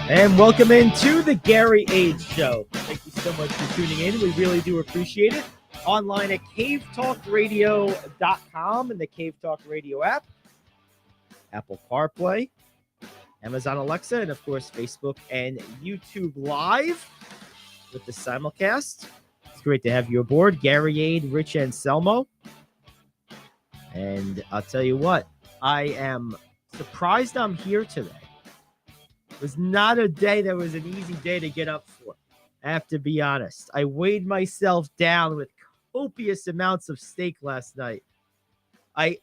And welcome into the Gary Ayd Show. Thank you so much for tuning in. We really do appreciate it. Online at cavetalkradio.com and the Cave Talk Radio app, Apple CarPlay, Amazon Alexa, and of course Facebook and YouTube Live with the simulcast. It's great to have you aboard. Gary Ayd, Rich Anselmo. And I'll tell you what, I am surprised I'm here today. It was not a day that was an easy day to get up for. I have to be honest. I weighed myself down with copious amounts of steak last night. I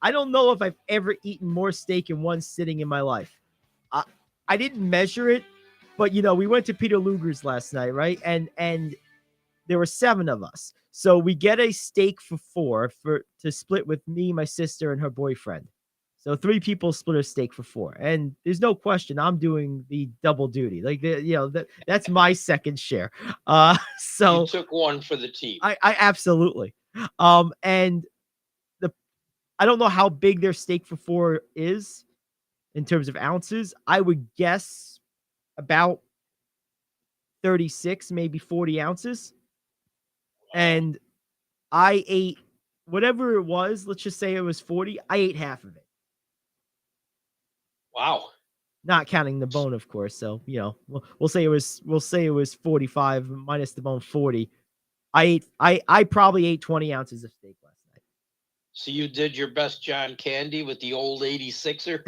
don't know if I've ever eaten more steak in one sitting in my life. I didn't measure it, but we went to Peter Luger's last night, right? And there were 7 of us. So we get a steak for 4 to split with me, my sister, and her boyfriend. So 3 people split a steak for 4, and there's no question I'm doing the double duty. Like that's my second share. So you took one for the team. I absolutely. And I don't know how big their steak for 4 is in terms of ounces. I would guess about 36, maybe 40 ounces. And I ate whatever it was. Let's just say it was 40. I ate half of it. Wow. Not counting the bone, of course. So, we'll say it was 45 minus the bone, 40. I probably ate 20 ounces of steak last night. So you did your best John Candy with the old 86er?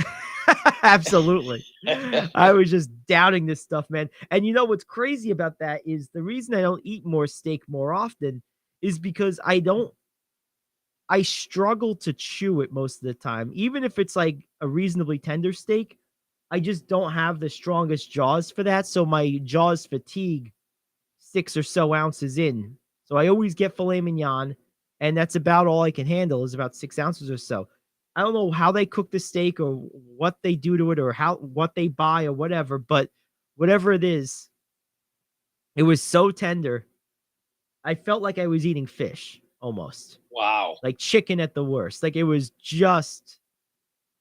Absolutely. I was just doubting this stuff, man. And what's crazy about that is the reason I don't eat more steak more often is because I struggle to chew it most of the time. Even if it's like a reasonably tender steak, I just don't have the strongest jaws for that. So my jaws fatigue 6 or so ounces in. So I always get filet mignon, and that's about all I can handle is about 6 ounces or so. I don't know how they cook the steak or what they do to it or what they buy or whatever, but whatever it is, it was so tender. I felt like I was eating fish almost. Wow. Like chicken at the worst. Like it was just,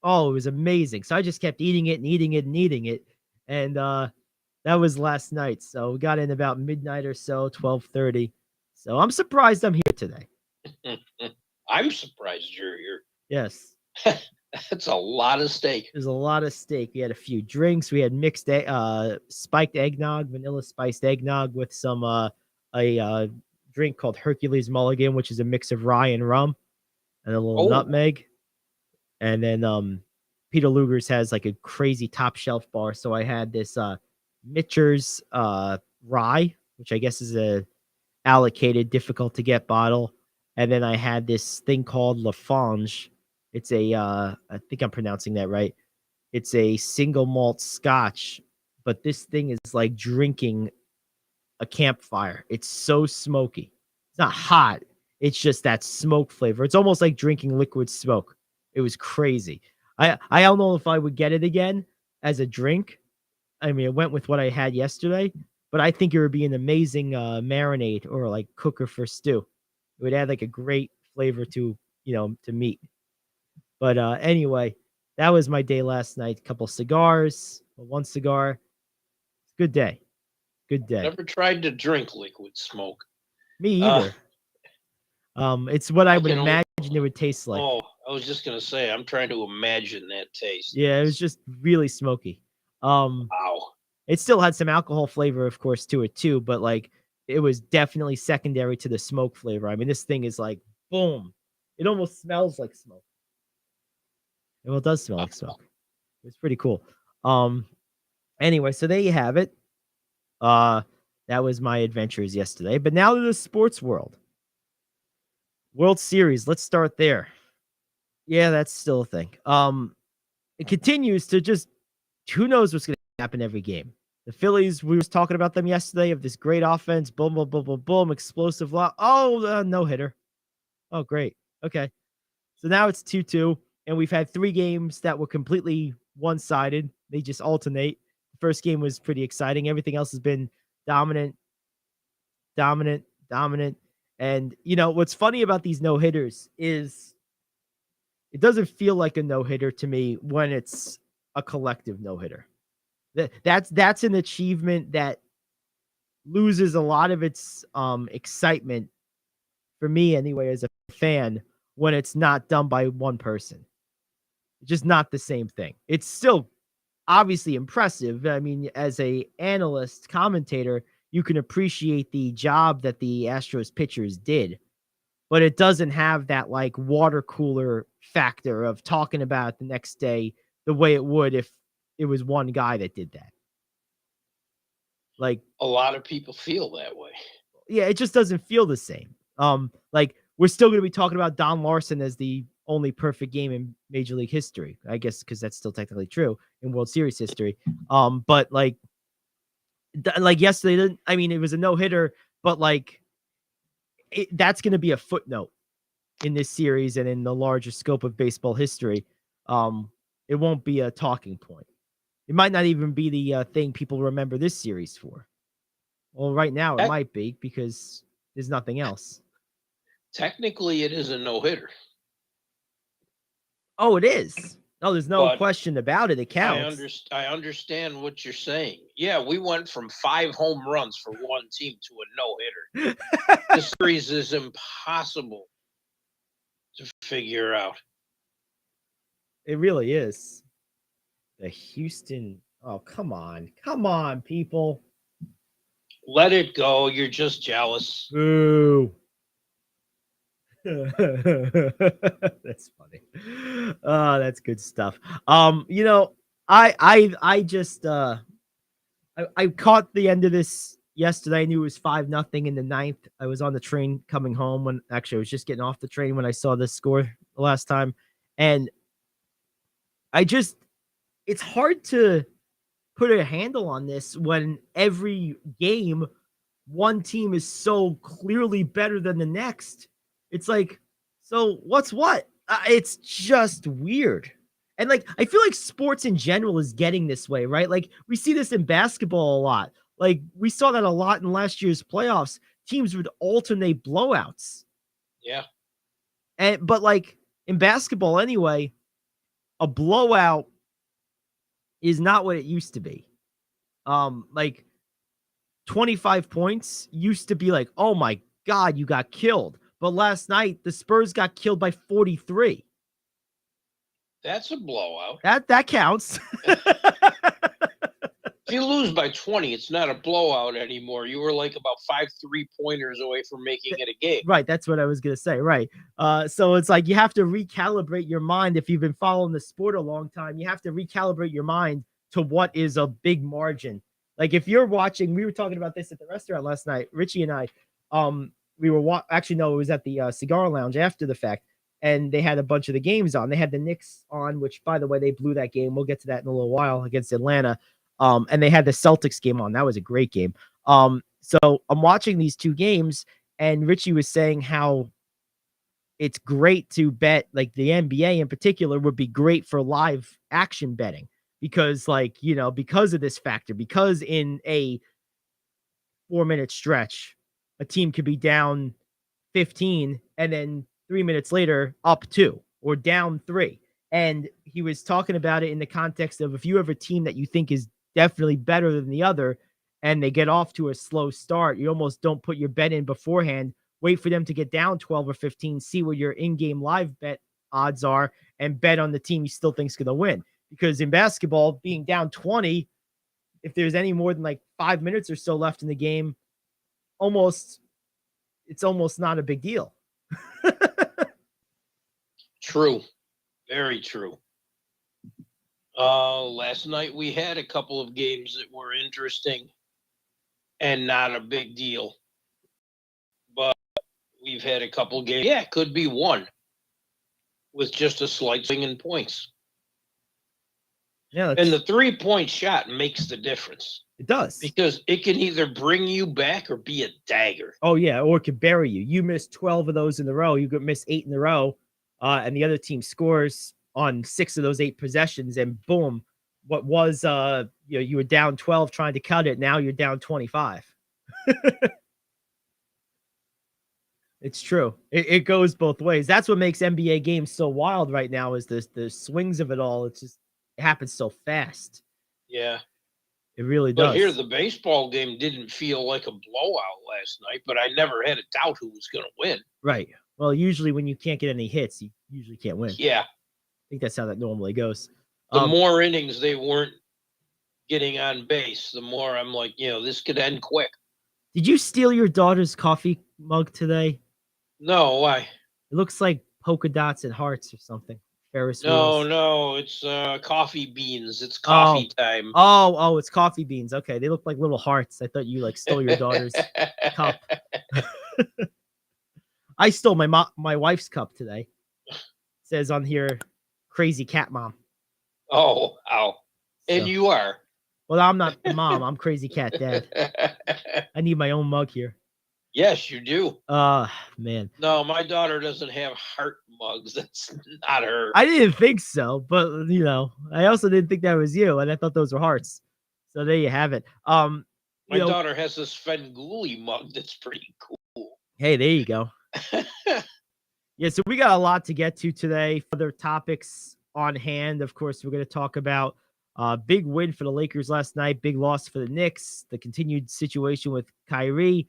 it was amazing. So I just kept eating it and eating it and eating it. And that was last night. So we got in about midnight or so, 12:30. So I'm surprised I'm here today. I'm surprised you're here. Yes. That's a lot of steak. There's a lot of steak. We had a few drinks. We had mixed spiked eggnog, vanilla spiced eggnog with some a drink called Hercules Mulligan, which is a mix of rye and rum and a little nutmeg. And then Peter Luger's has like a crazy top shelf bar. So I had this Mitcher's rye, which I guess is a allocated, difficult to get bottle. And then I had this thing called Lafange. It's I think I'm pronouncing that right. It's a single malt scotch, but this thing is like drinking a campfire. It's so smoky. It's not hot. It's just that smoke flavor. It's almost like drinking liquid smoke. It was crazy. I don't know if I would get it again as a drink. I mean, it went with what I had yesterday, but I think it would be an amazing marinade or like cooker for stew. It would add like a great flavor to meat. But anyway, that was my day last night. A couple cigars, 1 cigar. Good day. Good day. Never tried to drink liquid smoke. Me either. It's what I would imagine it would taste like. Oh, I was just gonna say, I'm trying to imagine that taste. Yeah, it was just really smoky. Wow. It still had some alcohol flavor, of course, to it too, but like it was definitely secondary to the smoke flavor. I mean, this thing is like boom. It almost smells like smoke. Well, it does smell like smoke. It's pretty cool. Anyway, so there you have it. That was my adventures yesterday. But now to the sports world. World Series. Let's start there. Yeah, that's still a thing. It continues to just who knows what's going to happen every game. The Phillies, we was talking about them yesterday of this great offense. Boom, boom, boom, boom, boom. Explosive lot. Oh, no hitter. Oh, great. Okay. So now it's 2-2. And we've had 3 games that were completely one-sided. They just alternate. The first game was pretty exciting. Everything else has been dominant. And, what's funny about these no-hitters is it doesn't feel like a no-hitter to me when it's a collective no-hitter. That's an achievement that loses a lot of its excitement for me anyway as a fan when it's not done by one person. It's just not the same thing. It's still obviously impressive. I mean, as a analyst, commentator, you can appreciate the job that the Astros pitchers did, but it doesn't have that like water cooler factor of talking about it the next day the way it would if it was one guy that did that. Like a lot of people feel that way. Yeah, it just doesn't feel the same. Like we're still going to be talking about Don Larson as the only perfect game in Major League history, I guess, because that's still technically true in World Series history. But like yesterday, I mean, it was a no hitter, but like that's going to be a footnote in this series and in the larger scope of baseball history. It won't be a talking point. It might not even be the thing people remember this series for. Well, right now it might be because there's nothing else. Technically, it is a no-hitter. Oh, it is. No, there's no question about it. It counts. I understand what you're saying. Yeah, we went from 5 home runs for one team to a no-hitter. This series is impossible to figure out. It really is. The Houston. Oh, come on. Come on, people. Let it go. You're just jealous. Boo. That's funny. Oh, that's good stuff. You know, I just I caught the end of this yesterday. I knew it was 5-0 in the ninth. I was on the train coming home when actually I was just getting off the train when I saw this score the last time. And it's hard to put a handle on this when every game one team is so clearly better than the next. It's like, so what's what? It's just weird. And like, I feel like sports in general is getting this way, right? Like we see this in basketball a lot. Like we saw that a lot in last year's playoffs. Teams would alternate blowouts. Yeah. But like in basketball anyway, a blowout is not what it used to be. Like 25 points used to be like, oh my God, you got killed. But last night, the Spurs got killed by 43. That's a blowout. That counts. If you lose by 20, it's not a blowout anymore. You were like about 5 3-pointers away from making it a game. Right. That's what I was going to say. Right. So it's like you have to recalibrate your mind. If you've been following the sport a long time, you have to recalibrate your mind to what is a big margin. Like if you're watching, we were talking about this at the restaurant last night, Richie and I, we were actually, no, it was at the cigar lounge after the fact. And they had a bunch of the games on. They had the Knicks on, which by the way, they blew that game. We'll get to that in a little while against Atlanta. And they had the Celtics game on. That was a great game. So I'm watching these two games and Richie was saying how it's great to bet, like the NBA in particular would be great for live action betting because like, you know, because of this factor, because in a 4-minute stretch, a team could be down 15 and then 3 minutes later up 2 or down 3. And he was talking about it in the context of if you have a team that you think is definitely better than the other and they get off to a slow start, you almost don't put your bet in beforehand, wait for them to get down 12 or 15, see what your in-game live bet odds are and bet on the team you still think is going to win. Because in basketball, being down 20, if there's any more than like 5 minutes or so left in the game, it's almost not a big deal. True. Very true. Last night we had a couple of games that were interesting and not a big deal. But we've had a couple games. Yeah, it could be one with just a slight swing in points. Yeah, and the 3-point shot makes the difference. It does. Because it can either bring you back or be a dagger. Oh, yeah, or it could bury you. You miss 12 of those in a row. You could miss 8 in a row, and the other team scores on 6 of those 8 possessions, and boom, what was you were down 12 trying to cut it, now you're down 25. It's true. It goes both ways. That's what makes NBA games so wild right now is the swings of it all. It's just it happens so fast. Yeah. It really But does. here, the baseball game didn't feel like a blowout last night, but I never had a doubt who was going to win. Right. Well, usually when you can't get any hits, you usually can't win. Yeah. I think that's how that normally goes. The more innings they weren't getting on base, the more I'm like, this could end quick. Did you steal your daughter's coffee mug today? No, why? It looks like polka dots and hearts or something. Ferris No, wheels. no, it's coffee beans. It's coffee time. Oh, it's coffee beans. Okay, they look like little hearts. I thought you like stole your daughter's cup. I stole my wife's cup today. It says on here, crazy cat mom. Oh, ow. And So, you are. well, I'm not the mom. I'm crazy cat dad. I need my own mug here. Yes, you do. Man. No, my daughter doesn't have heart mugs. That's not her. I didn't think so, but I also didn't think that was you, and I thought those were hearts. So there you have it. My daughter has this Fenguli mug that's pretty cool. Hey, there you go. Yeah, so we got a lot to get to today. Other topics on hand. Of course, we're going to talk about big win for the Lakers last night, big loss for the Knicks, the continued situation with Kyrie,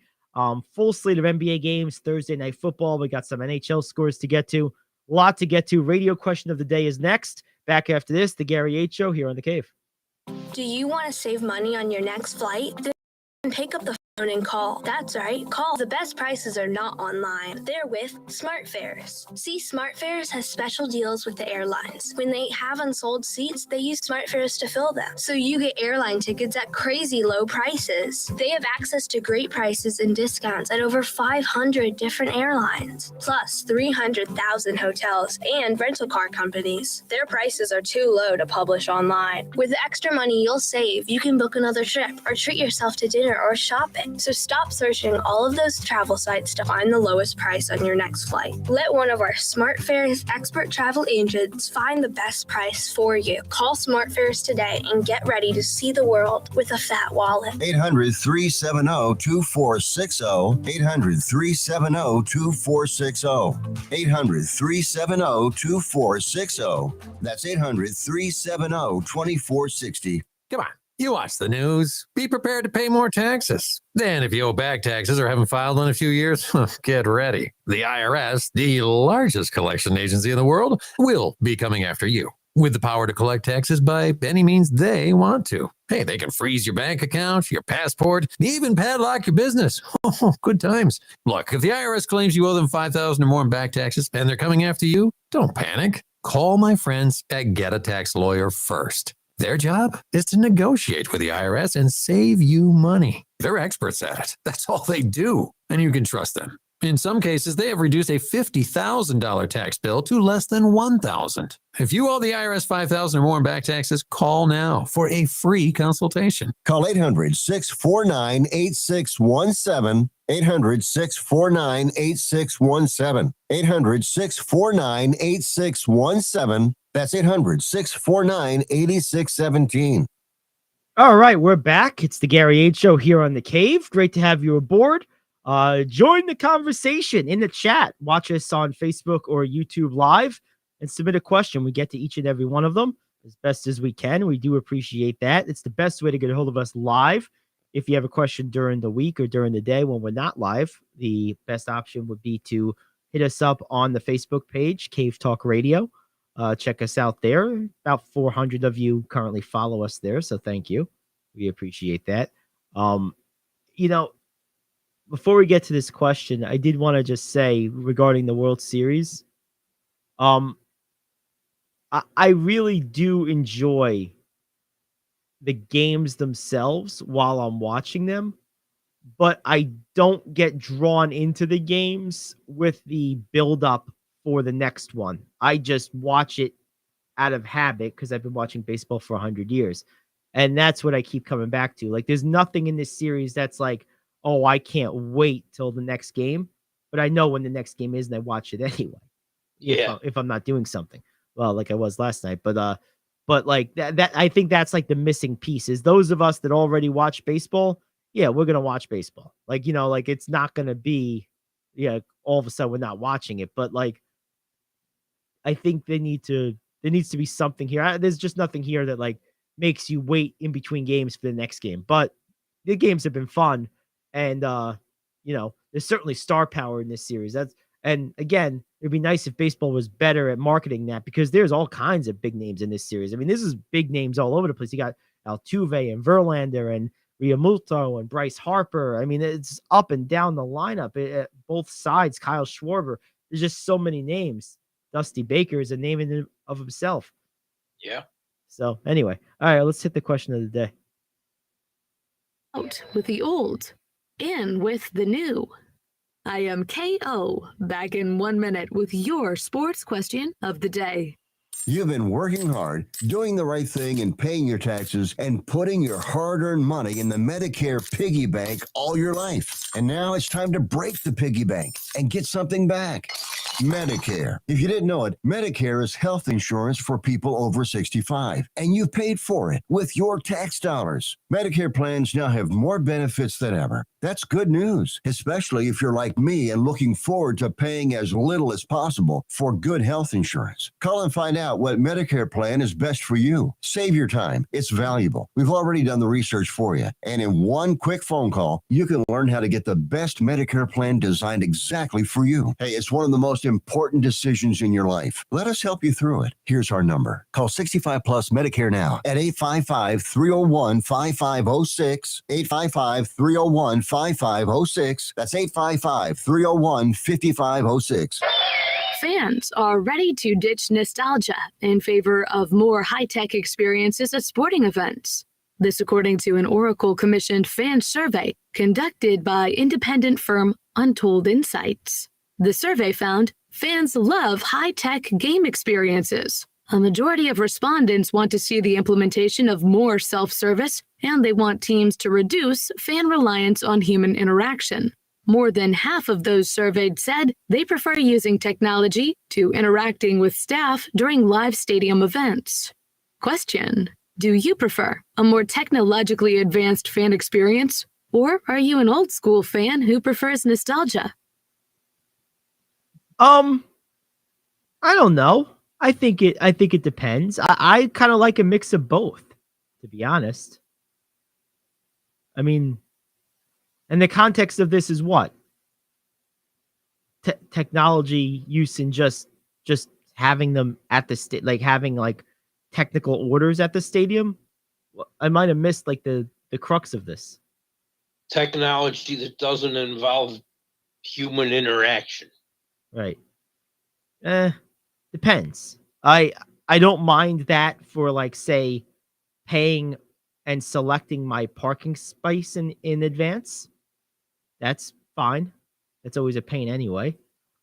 full slate of NBA games, Thursday night football. We got some NHL scores to get to. A lot to get to. Radio question of the day is next. Back after this, the Gary Ayd Show here on The Cave. Do you want to save money on your next flight? Then pick up the phone and call. That's right, call. The best prices are not online. They're with SmartFares. See, SmartFares has special deals with the airlines. When they have unsold seats, they use SmartFares to fill them. So you get airline tickets at crazy low prices. They have access to great prices and discounts at over 500 different airlines, plus 300,000 hotels and rental car companies. Their prices are too low to publish online. With the extra money you'll save, you can book another trip or treat yourself to dinner or shopping. So stop searching all of those travel sites to find the lowest price on your next flight. Let one of our SmartFares expert travel agents find the best price for you. Call SmartFares today and get ready to see the world with a fat wallet. 800-370-2460. 800-370-2460. 800-370-2460. That's 800-370-2460. Come on. You watch the news. Be prepared to pay more taxes. Then if you owe back taxes or haven't filed in a few years, get ready. The IRS, the largest collection agency in the world, will be coming after you with the power to collect taxes by any means they want to. Hey, they can freeze your bank account, your passport, even padlock your business. Oh, good times. Look, if the IRS claims you owe them $5,000 or more in back taxes and they're coming after you, don't panic. Call my friends at Get a Tax Lawyer first. Their job is to negotiate with the IRS and save you money. They're experts at it. That's all they do, and you can trust them. In some cases, they have reduced a $50,000 tax bill to less than $1,000. If you owe the IRS $5,000 or more in back taxes, call now for a free consultation. Call 800-649-8617. 800-649-8617. 800-649-8617. That's 800-649-8617. All right, we're back. It's the Gary Ayd Show here on The Cave. Great to have you aboard. Join the conversation in the chat. Watch us on Facebook or YouTube Live and submit a question. We get to each and every one of them as best as we can. We do appreciate that. It's the best way to get a hold of us live. If you have a question during the week or during the day when we're not live, the best option would be to hit us up on the Facebook page, Cave Talk Radio. Check us out there. About 400 of you currently follow us there, so thank you. We appreciate that. Before we get to this question, I did want to just say regarding the World Series, I really do enjoy the games themselves while I'm watching them, but I don't get drawn into the games with the build-up for the next one. I just watch it out of habit because I've been watching baseball for 100 years. And that's what I keep coming back to. Like, there's nothing in this series that's like, oh, I can't wait till the next game. But I know when the next game is, and I watch it anyway. Yeah. If I'm not doing something. Well, like I was last night. But like that I think that's like the missing piece is those of us that already watch baseball. Yeah, we're going to watch baseball. Like, like it's not going to be, all of a sudden we're not watching it. But like, I think there needs to be something here. There's just nothing here that like makes you wait in between games for the next game. But the games have been fun, and there's certainly star power in this series. And again, it'd be nice if baseball was better at marketing that, because there's all kinds of big names in this series. I mean, this is big names all over the place. You got Altuve and Verlander and Realmuto and Bryce Harper. I mean, it's up and down the lineup at both sides. Kyle Schwarber. There's just so many names. Dusty Baker is a name in of himself. Yeah. So anyway, all right, let's hit the question of the day. Out with the old, in with the new. I am KO, back in 1 minute with your sports question of the day. You've been working hard, doing the right thing, and paying your taxes, and putting your hard-earned money in the Medicare piggy bank all your life. And now it's time to break the piggy bank and get something back. Medicare. If you didn't know it, Medicare is health insurance for people over 65, and you've paid for it with your tax dollars. Medicare plans now have more benefits than ever. That's good news, especially if you're like me and looking forward to paying as little as possible for good health insurance. Call and find out what Medicare plan is best for you. Save your time. It's valuable. We've already done the research for you. And in one quick phone call, you can learn how to get the best Medicare plan designed exactly for you. Hey, it's one of the most important decisions in your life. Let us help you through it. Here's our number. Call 65 Plus Medicare now at 855-301-5506, 855-301-5506. That's 855-301-5506. Fans are ready to ditch nostalgia in favor of more high-tech experiences at sporting events. This according to an Oracle-commissioned fan survey conducted by independent firm Untold Insights. The survey found fans love high-tech game experiences. A majority of respondents want to see the implementation of more self-service, and they want teams to reduce fan reliance on human interaction. More than half of those surveyed said they prefer using technology to interacting with staff during live stadium events. Question: do you prefer a more technologically advanced fan experience, or are you an old-school fan who prefers nostalgia? I don't know. I think it depends. I kind of like a mix of both, to be honest. I mean, and the context of this is what? Technology use in just having them at the like having like technical orders at the stadium. I might have missed like the crux of this. Technology that doesn't involve human interaction. Right. Depends. I don't mind that for, like, say, paying and selecting my parking space in advance. That's fine. That's always a pain anyway.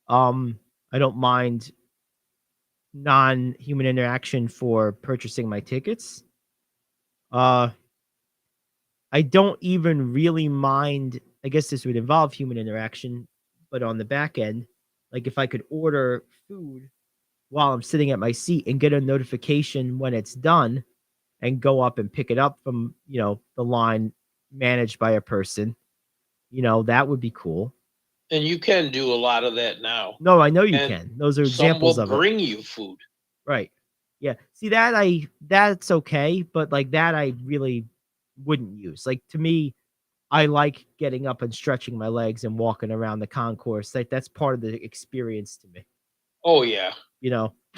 I don't mind non-human interaction for purchasing my tickets. I don't even really mind. I guess this would involve human interaction, but on the back end, like if I could order food while I'm sitting at my seat and get a notification when it's done and go up and pick it up from, the line managed by a person, that would be cool. And you can do a lot of that now. No, I know you And can. Those are examples of Some will it. bring you food. Right. Yeah. See, that's okay, but like that I really wouldn't use. Like, to me, I like getting up and stretching my legs and walking around the concourse. Like, that's part of the experience to me. Oh yeah.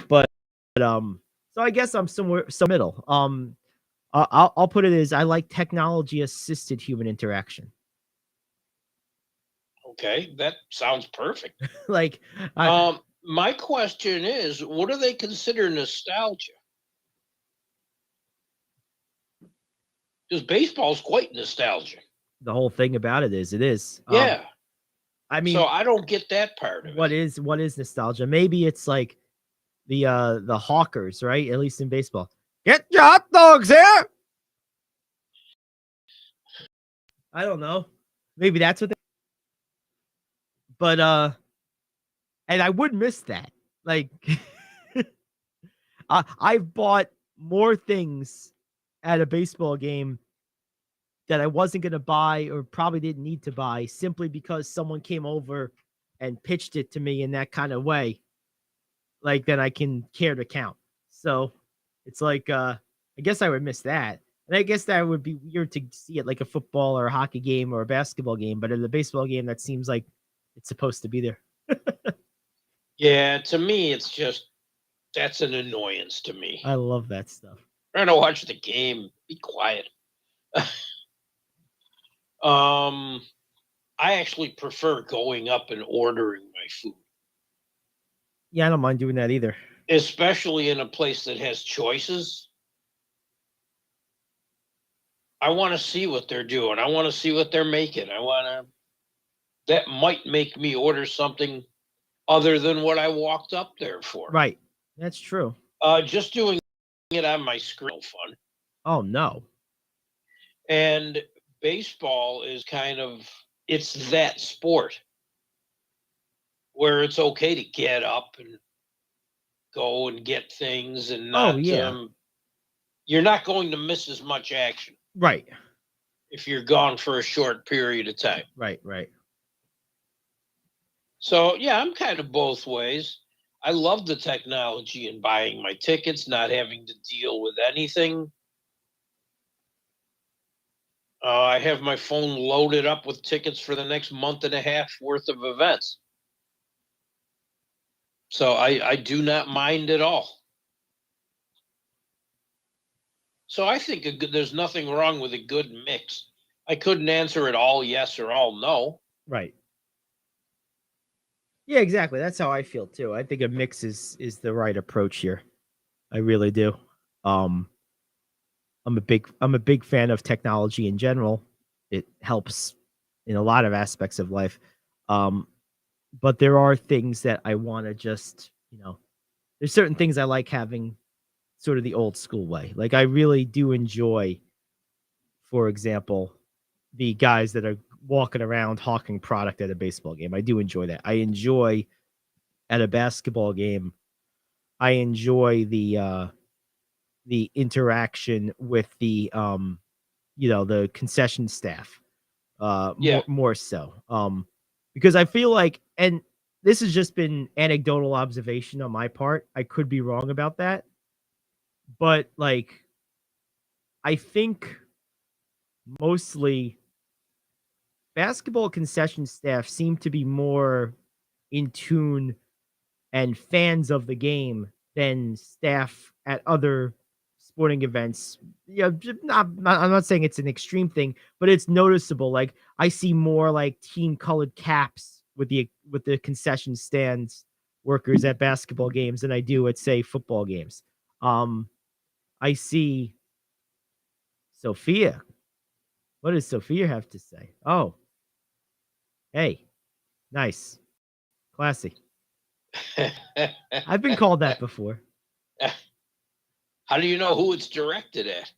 But so I guess I'm somewhere middle. I'll put it as I like technology assisted human interaction. Okay, that sounds perfect. Like, my question is, what do they consider nostalgia? Because baseball's quite nostalgic. the whole thing about it is. Yeah. I mean, So I don't get that part of what it. is nostalgia? Maybe it's like the hawkers, right? At least in baseball. Get your hot dogs here. I don't know. Maybe that's what but and I would miss that. Like I've bought more things at a baseball game that I wasn't going to buy or probably didn't need to buy simply because someone came over and pitched it to me in that kind of way. Like, then I can care to count. So it's like, I guess I would miss that. And I guess that would be weird to see it like a football or a hockey game or a basketball game, but in the baseball game, that seems like it's supposed to be there. Yeah, to me, it's just that's an annoyance to me. I love that stuff. Trying to watch the game, be quiet. I actually prefer going up and ordering my food, Yeah, I don't mind doing that either. especially in a place that has choices. I want to see what they're doing. I want to see what they're making. That might make me order something other than what I walked up there for. Right. That's true. Just doing it on my screen, fun. Oh, no. And baseball is it's that sport where it's okay to get up and go and get things and not, you're not going to miss as much action. Right. If you're gone for a short period of time. Right. So, yeah, I'm kind of both ways. I love the technology and buying my tickets, not having to deal with anything. I have my phone loaded up with tickets for the next month and a half worth of events. So I do not mind at all. So I think there's nothing wrong with a good mix. I couldn't answer it all yes or all no. Right. Yeah, exactly. That's how I feel too. I think a mix is the right approach here. I really do. I'm a big fan of technology in general. It helps in a lot of aspects of life. But there are things that I want to just, there's certain things I like having sort of the old school way. Like I really do enjoy, for example, the guys that are walking around hawking product at a baseball game. I do enjoy that. I enjoy at a basketball game. I enjoy the interaction with the the concession staff. More so. Because I feel like, and this has just been anecdotal observation on my part. I could be wrong about that. But like I think mostly basketball concession staff seem to be more in tune and fans of the game than staff at other sporting events. Yeah, I'm not saying it's an extreme thing, but it's noticeable. Like I see more like team colored caps with the concession stands workers at basketball games than I do at say football games. I see Sophia. What does Sophia have to say? Oh, hey, nice, classy. I've been called that before. How do you know who it's directed at?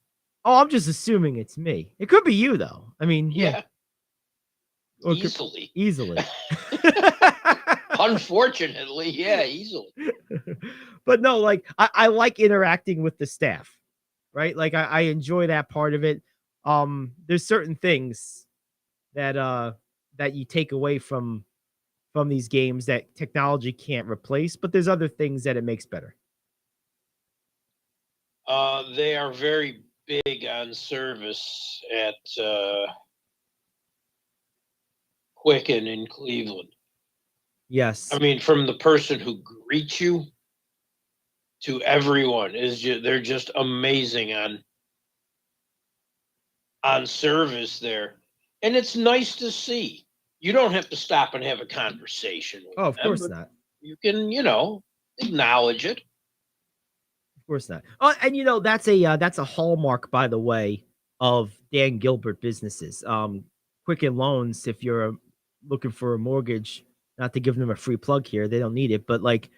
Oh, I'm just assuming it's me. It could be you, though. I mean, yeah. Easily. Unfortunately, yeah, easily. But no, like I like interacting with the staff, right? Like I enjoy that part of it. There's certain things that you take away from these games that technology can't replace, but there's other things that it makes better. They are very big on service at Quicken in Cleveland. Yes. I mean, from the person who greets you to everyone they're just amazing on service there. And it's nice to see. You don't have to stop and have a conversation with them. Of course not. You can, acknowledge it. Of course not. Oh, and that's a hallmark, by the way, of Dan Gilbert businesses. Quicken Loans, if you're looking for a mortgage, not to give them a free plug here, they don't need it, but like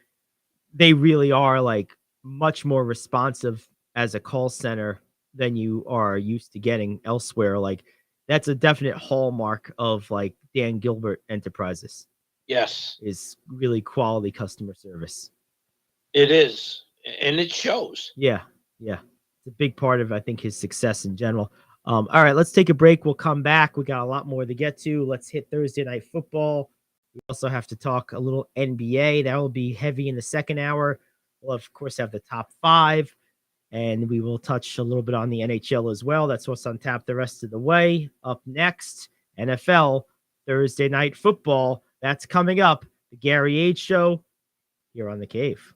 they really are like much more responsive as a call center than you are used to getting elsewhere. Like that's a definite hallmark of like Dan Gilbert Enterprises. Yes. Is really quality customer service. It is. And it shows. Yeah. It's a big part of, I think, his success in general. All right, let's take a break. We'll come back. We got a lot more to get to. Let's hit Thursday Night Football. We also have to talk a little NBA. That will be heavy in the second hour. We'll, of course, have the top 5. And we will touch a little bit on the NHL as well. That's what's on tap the rest of the way. Up next, NFL Thursday Night Football. That's coming up. The Gary Ayd Show here on The Cave.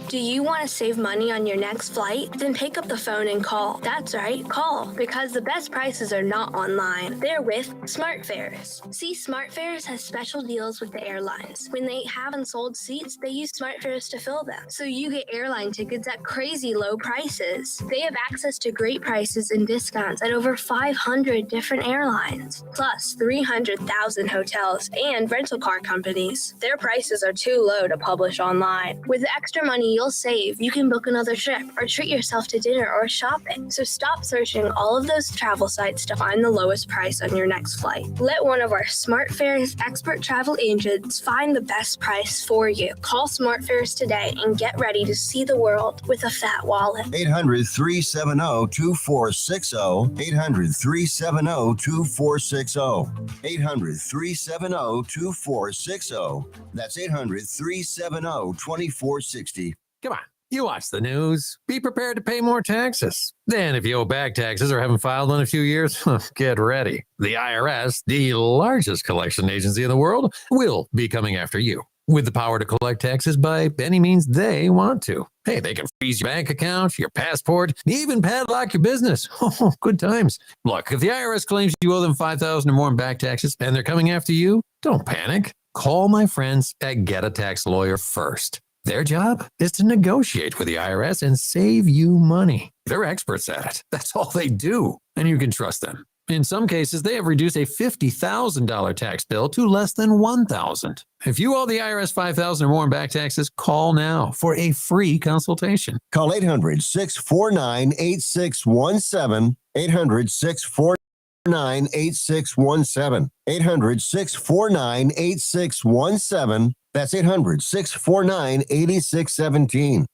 Do you want to save money on your next flight? Then pick up the phone and call. That's right, call. Because the best prices are not online. They're with SmartFares. See, SmartFares has special deals with the airlines. When they have unsold seats, they use SmartFares to fill them. So you get airline tickets at crazy low prices. They have access to great prices and discounts at over 500 different airlines. Plus 300,000 hotels and rental car companies. Their prices are too low to publish online. With the extra money you'll save, you can book another trip or treat yourself to dinner or shopping. So stop searching all of those travel sites to find the lowest price on your next flight. Let one of our SmartFares expert travel agents find the best price for you. Call SmartFares today and get ready to see the world with a fat wallet. 800-370-2460. 800-370-2460. 800-370-2460. That's 800-370-2460. Come on, you watch the news. Be prepared to pay more taxes. Then, if you owe back taxes or haven't filed in a few years, get ready. The IRS, the largest collection agency in the world, will be coming after you with the power to collect taxes by any means they want to. Hey, they can freeze your bank account, your passport, even padlock your business. Oh, good times. Look, if the IRS claims you owe them $5,000 or more in back taxes and they're coming after you, don't panic. Call my friends at Get a Tax Lawyer first. Their job is to negotiate with the IRS and save you money. They're experts at it. That's all they do, and you can trust them. In some cases, they have reduced a $50,000 tax bill to less than $1,000. If you owe the IRS $5,000 or more in back taxes, call now for a free consultation. Call 800-649-8617. 800-649-8617. 800-649-8617. That's 800-649-8617.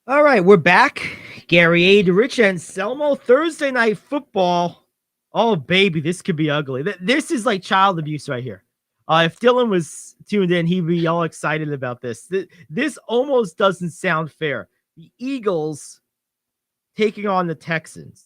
All right, we're back. Gary Ayd, Rich Anselmo, Thursday Night Football. Oh, baby, this could be ugly. This is like child abuse right here. If Dylan was tuned in, he'd be all excited about this. This almost doesn't sound fair. The Eagles taking on the Texans.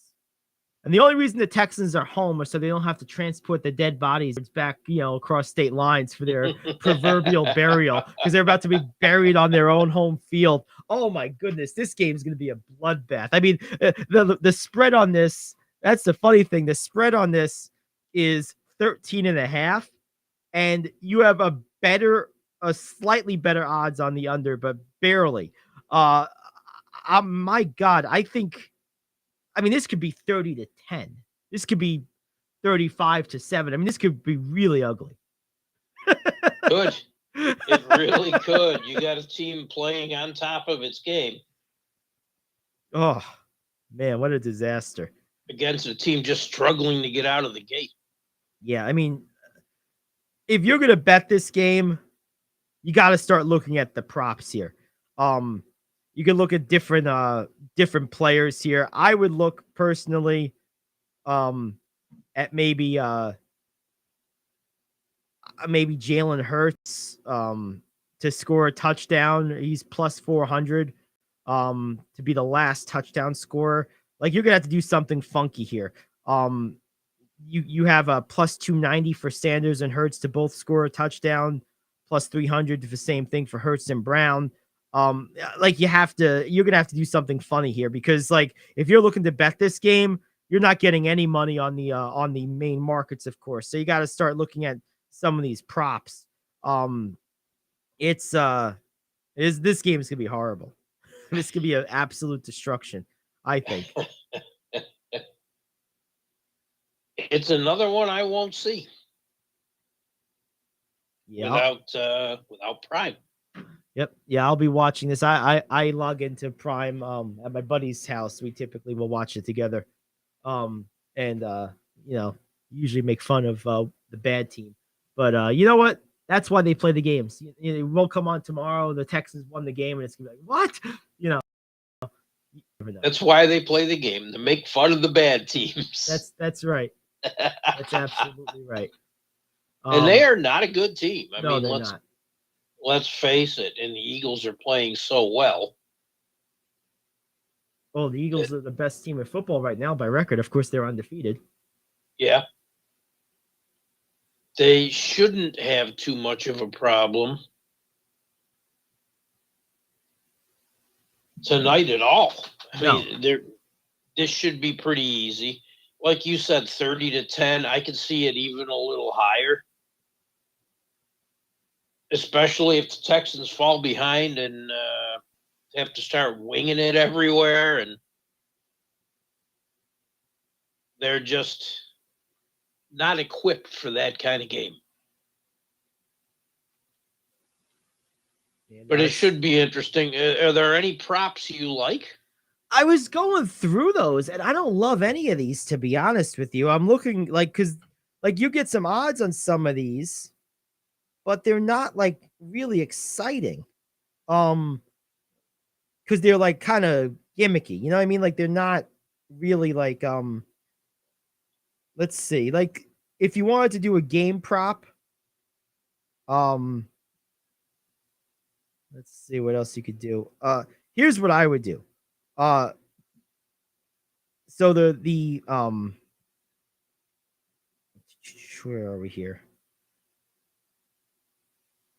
And the only reason the Texans are home is so they don't have to transport the dead bodies back, across state lines for their proverbial burial, because they're about to be buried on their own home field. Oh my goodness, this game is going to be a bloodbath. I mean, the spread on this, that's the funny thing. The spread on this is 13.5, and you have a slightly better odds on the under, but barely. My God, this could be 30-10. This could be 35-7. This could be really ugly. Good. It really could. You got a team playing on top of its game. Oh, man, what a disaster. Against a team just struggling to get out of the gate. Yeah, if you're going to bet this game, you got to start looking at the props here. You can look at different players here. I would look personally at maybe Jalen Hurts to score a touchdown. He's plus 400 to be the last touchdown scorer. Like, you're gonna have to do something funky here. You have a plus 290 for Sanders and Hurts to both score a touchdown, plus 300 for the same thing for Hurts and Brown. You're gonna have to do something funny here, because if you're looking to bet this game, you're not getting any money on the main markets, of course. So you got to start looking at some of these props. This game is gonna be horrible. This could be an absolute destruction, I think. It's another one I won't see. Yeah. Without Prime. Yep. Yeah, I'll be watching this. I log into Prime at my buddy's house. We typically will watch it together. Usually make fun of the bad team. But you know what? That's why they play the games. It will come on tomorrow. The Texans won the game, and it's gonna be like, what? That's why they play the game, to make fun of the bad teams. That's right. That's absolutely right. And they are not a good team. They're not. let's face it, and the Eagles are playing so well. Well, the Eagles are the best team in football right now by record. Of course, they're undefeated. Yeah. They shouldn't have too much of a problem tonight at all. I mean, this should be pretty easy. Like you said, 30-10. I could see it even a little higher, especially if the Texans fall behind and have to start winging it everywhere, and they're just not equipped for that kind of game. But it should be interesting. Are there any props you like? I was going through those, and I don't love any of these, to be honest with you. I'm looking because you get some odds on some of these, but they're not really exciting. Because they're kind of gimmicky. You know what I mean? They're not really let's see. If you wanted to do a game prop, let's see what else you could do. Here's what I would do. So the where are we here?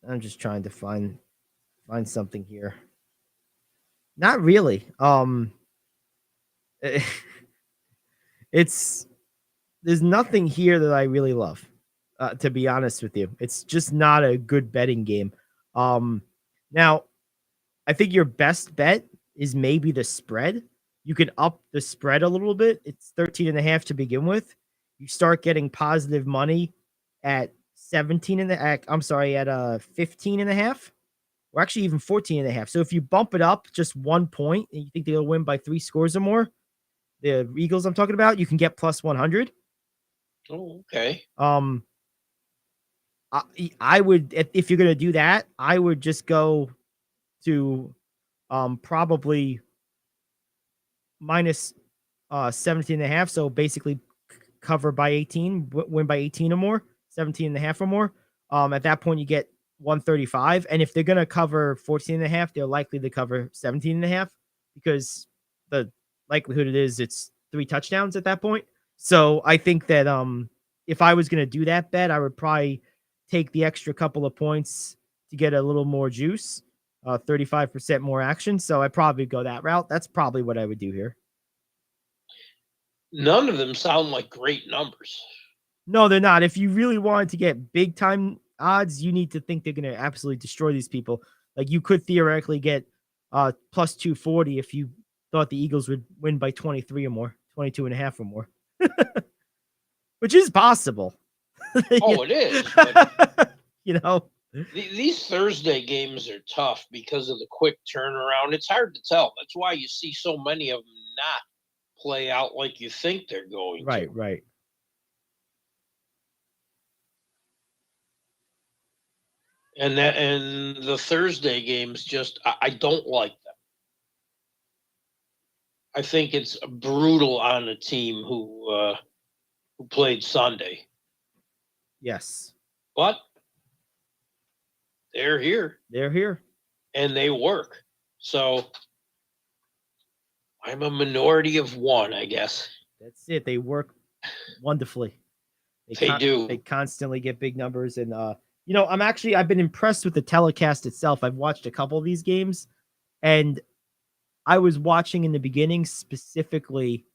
I'm just trying to find something here. Not really. There's nothing here that I really love. To be honest with you, it's just not a good betting game. Now, I think your best bet is maybe the spread. You can up the spread a little bit. It's 13.5 to begin with. You start getting positive money at 15.5, or actually even 14.5. So if you bump it up just 1 point and you think they'll win by 3 scores or more, the Eagles I'm talking about, you can get plus 100. Oh, okay. I would, if you're going to do that, I would just go to probably minus 17.5. So basically cover by 18, win by 18 or more, 17.5 or more. At that point you get 135. And if they're going to cover 14.5, they're likely to cover 17.5 because the likelihood it is it's 3 touchdowns at that point. So I think that if I was going to do that bet, I would probably take the extra couple of points to get a little more juice, 35% more action. So I probably go that route. That's probably what I would do here. None of them sound like great numbers. No, they're not. If you really wanted to get big time odds, you need to think they're going to absolutely destroy these people. You could theoretically get plus 240 if you thought the Eagles would win by 23 or more, 22.5 or more, which is possible. Oh, it is. But, these Thursday games are tough because of the quick turnaround. It's hard to tell. That's why you see so many of them not play out like you think they're going to. Right. And the Thursday games I don't like them. I think it's brutal on a team who played Sunday. Yes. But they're here. And they work. So I'm a minority of one, I guess. That's it. They work wonderfully. They do. They constantly get big numbers. And, I've been impressed with the telecast itself. I've watched a couple of these games, and I was watching in the beginning specifically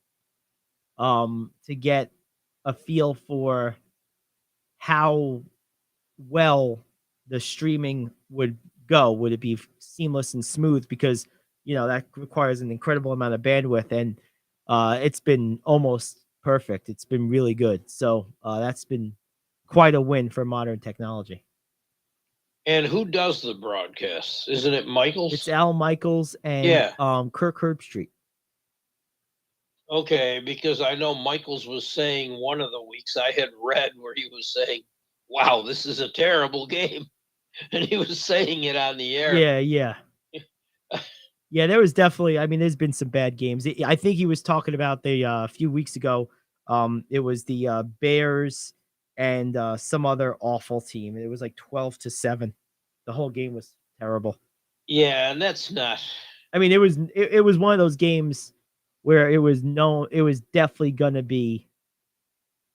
to get a feel for how well the streaming would go. Would it be seamless and smooth? Because, that requires an incredible amount of bandwidth, and it's been almost perfect. It's been really good. So that's been quite a win for modern technology. And who does the broadcasts? Isn't it Michaels? It's Al Michaels and Kirk Herbstreit. Okay, because I know Michaels was saying one of the weeks I had read where he was saying, wow, this is a terrible game. And he was saying it on the air. Yeah. Yeah, there was definitely, there's been some bad games. I think he was talking about a few weeks ago. It was the Bears and some other awful team. It was 12-7. The whole game was terrible. Yeah, and that's not. I mean, it was one of those games where it was definitely gonna be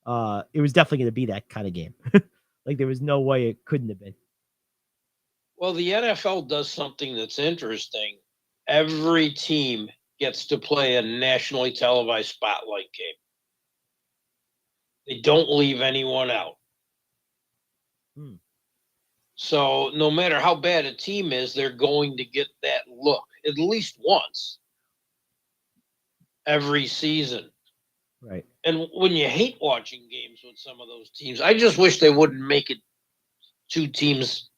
that kind of game. Like there was no way it couldn't have been. Well, the NFL does something that's interesting. Every team gets to play a nationally televised spotlight game. They don't leave anyone out. Hmm. So no matter how bad a team is, they're going to get that look at least once every season. Right. And when you hate watching games with some of those teams, I just wish they wouldn't make it two teams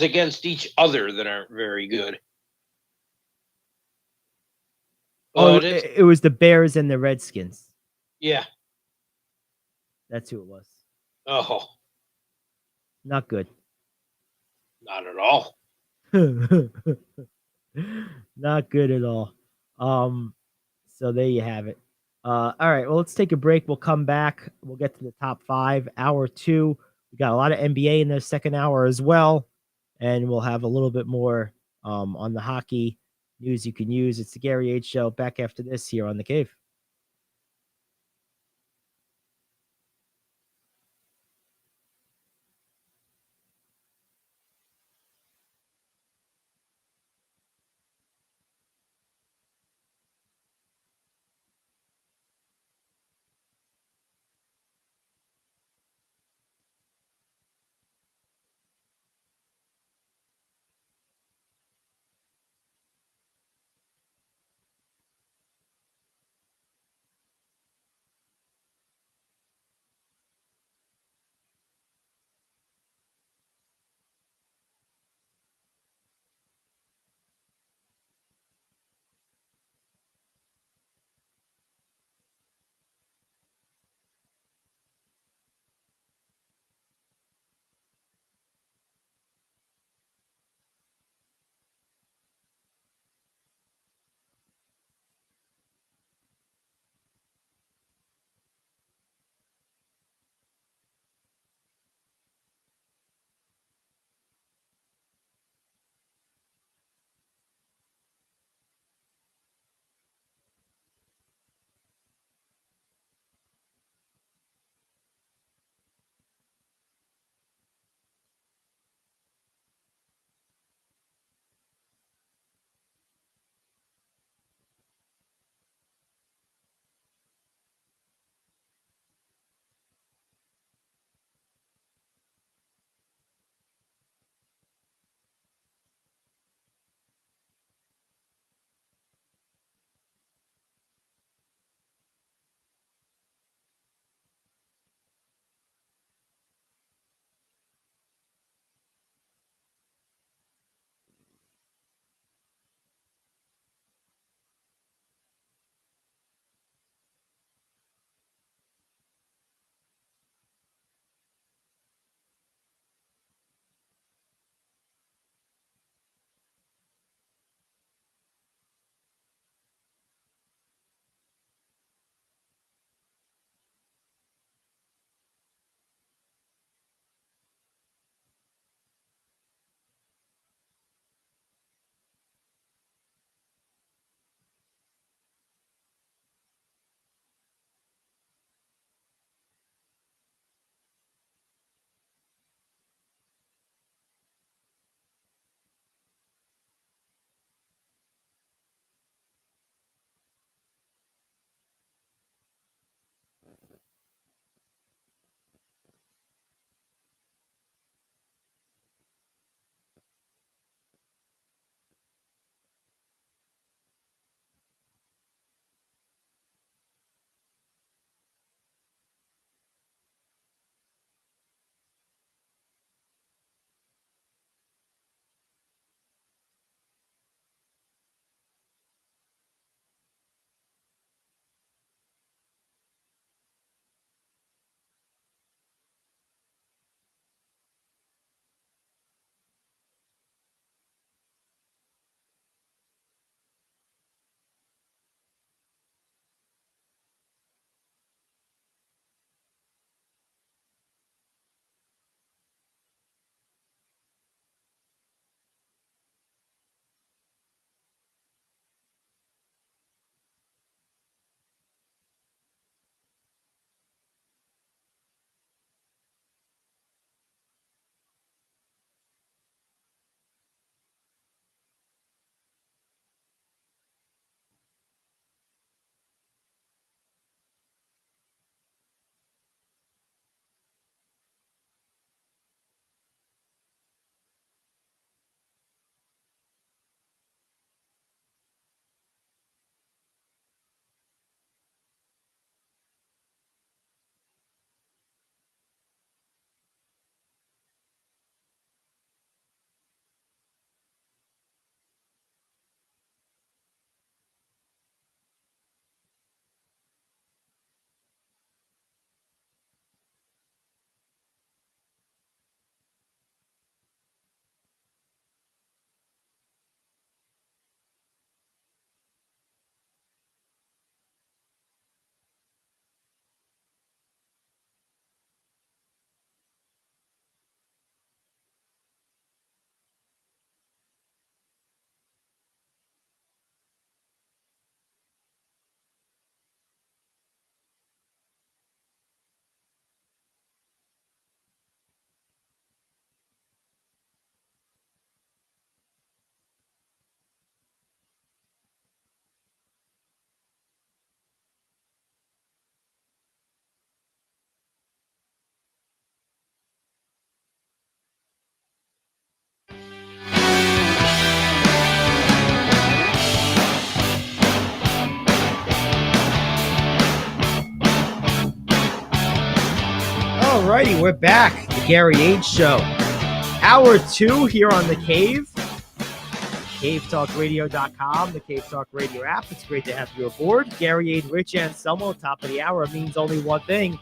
against each other that aren't very good. But it was the Bears and the Redskins. Yeah. That's who it was. Oh. Not good. Not at all. Not good at all. So there you have it. All right, well, let's take a break. We'll come back. We'll get to the top 5. Hour 2. We got a lot of NBA in the second hour as well. And we'll have a little bit more on the hockey news you can use. It's the Gary Ayd Show. Back after this here on The Cave. righty, we're back. The Gary Ayd Show. Hour 2 here on The Cave. CaveTalkRadio.com, the Cave Talk Radio app. It's great to have you aboard. Gary Ayd, Rich Anselmo, top of the hour means only one thing.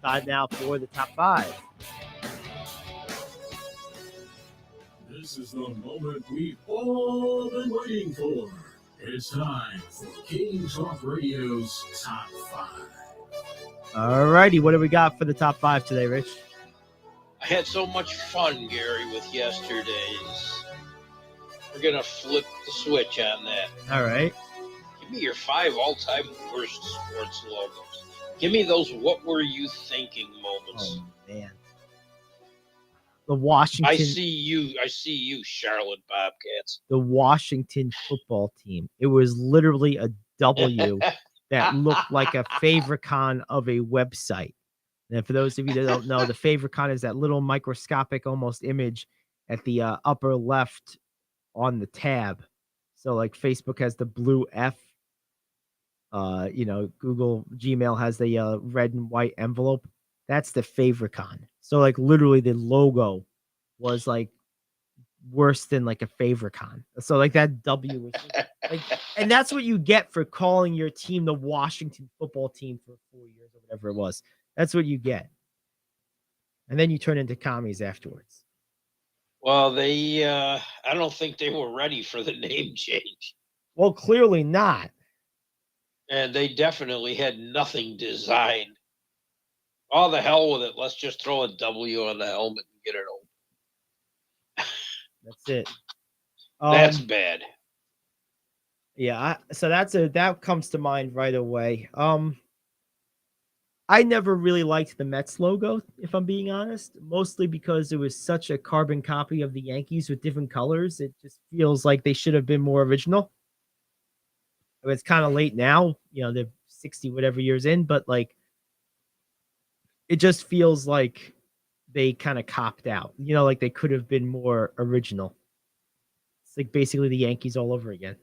Time now for the top 5. This is the moment we've all been waiting for. It's time for Cave Talk Radio's Top 5. All righty, what do we got for the top 5 today, Rich? I had so much fun, Gary, with yesterday's. We're going to flip the switch on that. All right. Give me your 5 all-time worst sports logos. Give me those what were you thinking moments. Oh, man. The Washington. I see you, Charlotte Bobcats. The Washington football team. It was literally a W that looked like a favicon of a website. And for those of you that don't know, the favicon is that little microscopic almost image at the upper left on the tab. So like Facebook has the blue F. Google Gmail has the red and white envelope. That's the favicon. So like literally the logo was like worse than like a favicon. So like that W was like, and that's what you get for calling your team the Washington football team for 4 years or whatever it was. That's what you get. And then you turn into commies afterwards. Well, I don't think they were ready for the name change. Well, clearly not. And they definitely had nothing designed. All the hell with it. Let's just throw a W on the helmet and get it over. That's it. That's bad. Yeah, that comes to mind right away. I never really liked the Mets logo, if I'm being honest, mostly because it was such a carbon copy of the Yankees with different colors. It just feels like they should have been more original. It's kind of late now, they're 60 whatever years in, but like it just feels like they kind of copped out, like they could have been more original. It's like basically the Yankees all over again.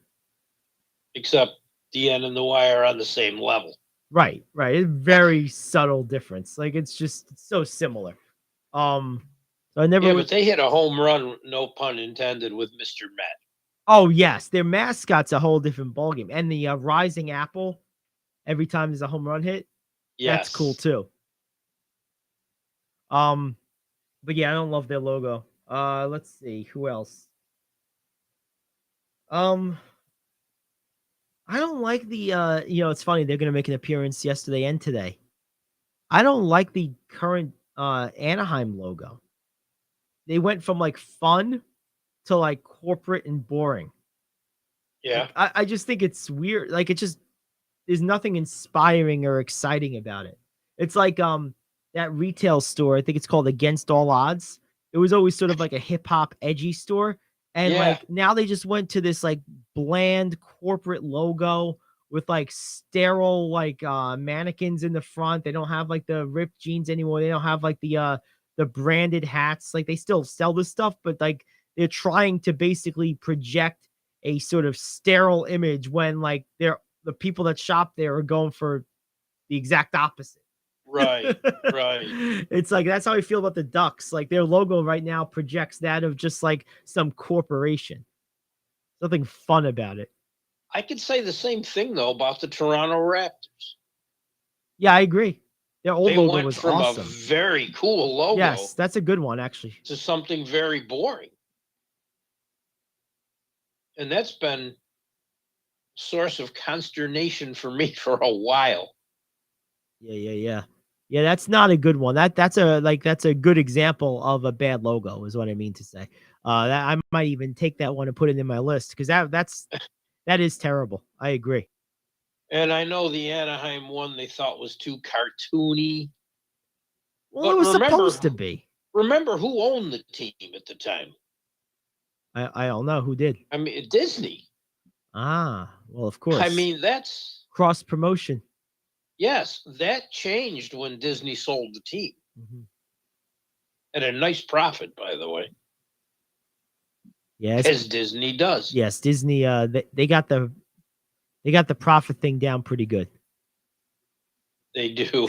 Except the N and the Y are on the same level. Right. It's very subtle difference. Like it's so similar. So I never. Yeah, but they hit a home run, no pun intended, with Mr. Met. Oh yes, their mascot's a whole different ballgame, and the rising apple. Every time there's a home run hit, that's cool too. But yeah, I don't love their logo. Let's see who else. I don't like the it's funny, they're gonna make an appearance yesterday and today. I don't like the current Anaheim logo. They went from like fun to like corporate and boring. Yeah. Like, I just think it's weird. Like it just there's nothing inspiring or exciting about it. It's like that retail store, I think it's called Against All Odds. It was always sort of like a hip hop edgy store. And like now they just went to this like bland corporate logo with like sterile like mannequins in the front. They don't have like the ripped jeans anymore. They don't have like the branded hats. Like they still sell this stuff, but like they're trying to basically project a sort of sterile image when like the people that shop there are going for the exact opposite. Right. It's like that's how I feel about the Ducks. Like their logo right now projects that of just like some corporation. Nothing fun about it. I could say the same thing though about the Toronto Raptors. Yeah, I agree. Their old They logo went was from awesome. a very cool logo. Yes, that's a good one actually. To something very boring. And that's been a source of consternation for me for a while. Yeah. Yeah, that's not a good one. That's a good example of a bad logo, is what I mean to say. That I might even take that one and put it in my list because that is terrible. I agree. And I know the Anaheim one they thought was too cartoony. Well, But it was remember- supposed to be. Remember who owned the team at the time? I don't know who did. I mean, Disney. Ah, well, of course. I mean, that's cross promotion. yes, that changed when Disney sold the team Mm-hmm. at a nice profit, by the way, Yes, as Disney does. yes. Disney. They got the profit thing down pretty good. They do.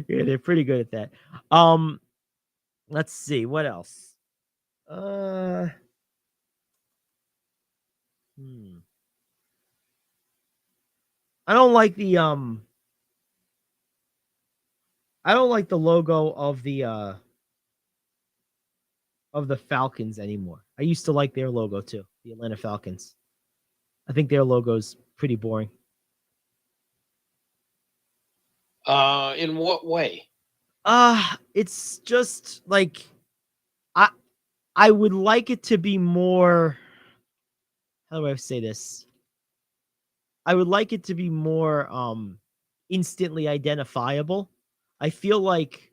Yeah, they're pretty good at that. Let's see what else. I don't like the logo of the Falcons anymore. I used to like their logo too, the Atlanta Falcons. I think their logo's pretty boring. In what way? It's just like I would like it to be more, how do I say this? I would like it to be more instantly identifiable. I feel like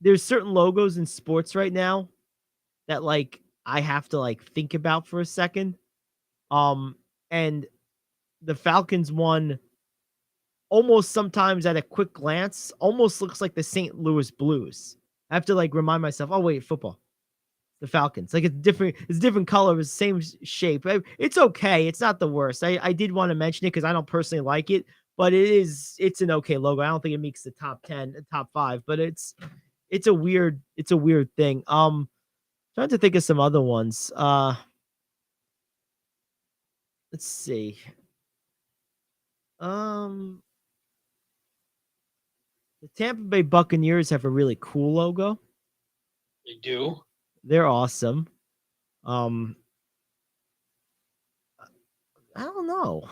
there's certain logos in sports right now that like I have to like think about for a second. And the Falcons one almost sometimes at a quick glance almost looks like the St. Louis Blues. I have to like remind myself, oh wait, football. The Falcons. Like it's different color, it's the same shape. It's okay. It's not the worst. I did want to mention it because I don't personally like it, but it's an okay logo. I don't think it makes the top 10, top 5, but it's a weird thing. Trying to think of some other ones. Let's see. The Tampa Bay Buccaneers have a really cool logo. They do. They're awesome. I don't know.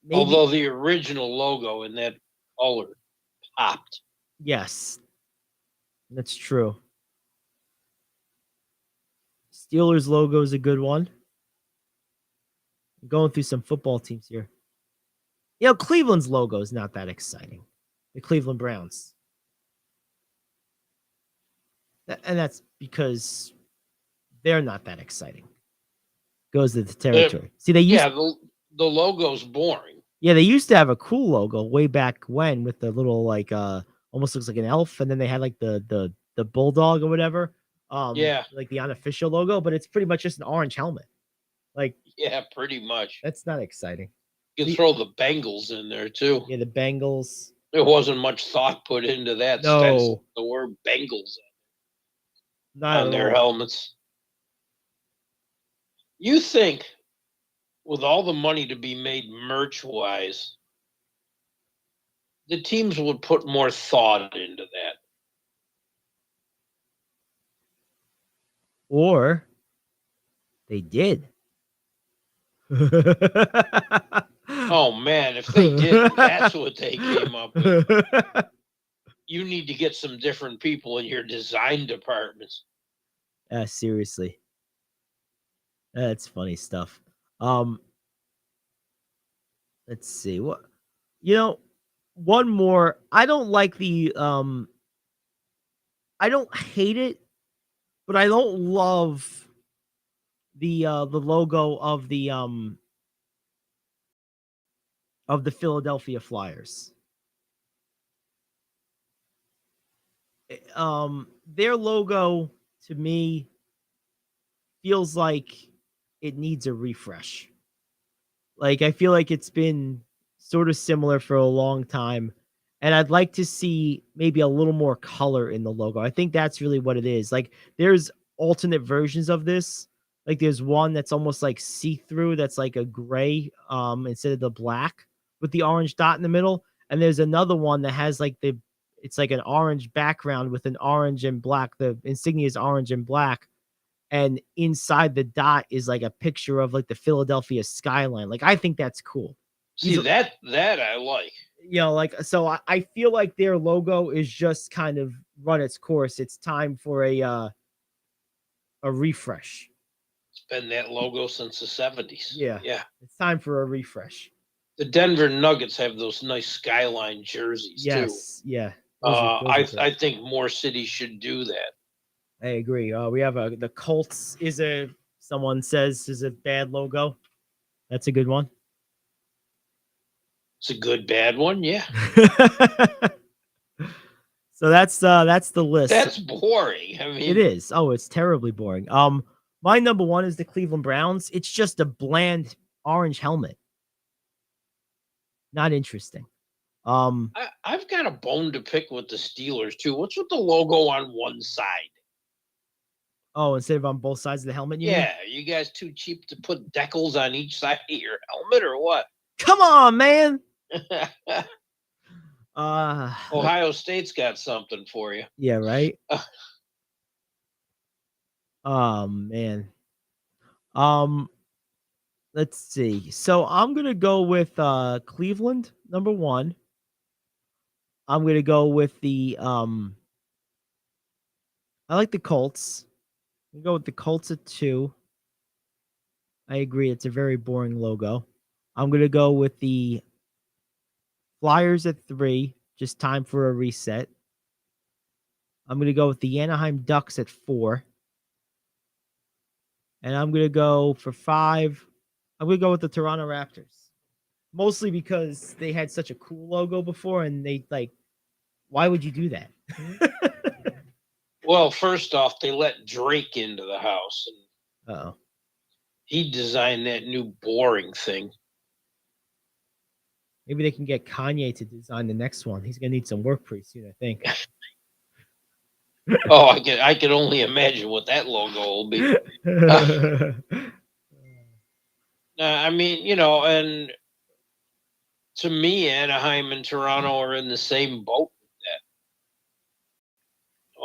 Maybe, although the original logo in that color popped. Yes, that's true. Steelers logo is a good one. I'm going through some football teams here. You know, Cleveland's logo is not that exciting. The Cleveland Browns. And that's because they're not that exciting. Goes to the territory. See, the logo's boring. Yeah, they used to have a cool logo way back when with the little like almost looks like an elf, and then they had like the bulldog or whatever. Like the unofficial logo, but it's pretty much just an orange helmet. Like, yeah, pretty much. That's not exciting. You can throw the Bengals in there too. Yeah, the Bengals. There wasn't much thought put into that. No. Stencil the word Bengals on their helmets. You think with all the money to be made merch-wise, the teams would put more thought into that? Or they did. Oh man, if they did, that's what they came up with. You need to get some different people in your design departments. Seriously. That's funny stuff. Let's see. What one more. I don't like the I don't hate it, but I don't love the logo of the Philadelphia Flyers. Their logo to me feels like it needs a refresh. Like, I feel like it's been sort of similar for a long time, and I'd like to see maybe a little more color in the logo. I think that's really what it is. Like, there's alternate versions of this. Like, there's one that's almost like see-through, that's like a gray instead of the black with the orange dot in the middle. And there's another one that has like it's like an orange background with an orange and black. The insignia is orange and black. And inside the dot is like a picture of like the Philadelphia skyline. Like, I think that's cool. See, that I like. Like, so I feel like their logo is just kind of run its course. It's time for a refresh. It's been that logo since the 70s. Yeah. Yeah. It's time for a refresh. The Denver Nuggets have those nice skyline jerseys too. Yeah. I think more cities should do that. I agree. We have the Colts someone says is a bad logo. That's a good one. It's a good bad one, yeah. So that's the list. That's boring. I mean, it is. Oh, it's terribly boring. My number one is the Cleveland Browns. It's just a bland orange helmet. Not interesting. I've got a bone to pick with the Steelers too. What's with the logo on one side? Oh, instead of on both sides of the helmet, you mean? Yeah, you guys too cheap to put decals on each side of your helmet or what? Come on, man. Ohio State's got something for you. Yeah, right. Oh man. Let's see. So I'm gonna go with Cleveland, number 1. I'm gonna go with the I like the Colts. I'm gonna go with the Colts at 2. I agree, it's a very boring logo. I'm gonna go with the Flyers at 3. Just time for a reset. I'm gonna go with the Anaheim Ducks at 4. And I'm gonna go for 5. I'm gonna go with the Toronto Raptors. Mostly because they had such a cool logo before, and they why would you do that? Well, first off, they let Drake into the house, and Uh-oh. he designed that new boring thing. Maybe they can get Kanye to design the next one. He's gonna need some work pretty soon, I think. Oh, I can only imagine what that logo will be. I mean, and to me, Anaheim and Toronto are in the same boat with that.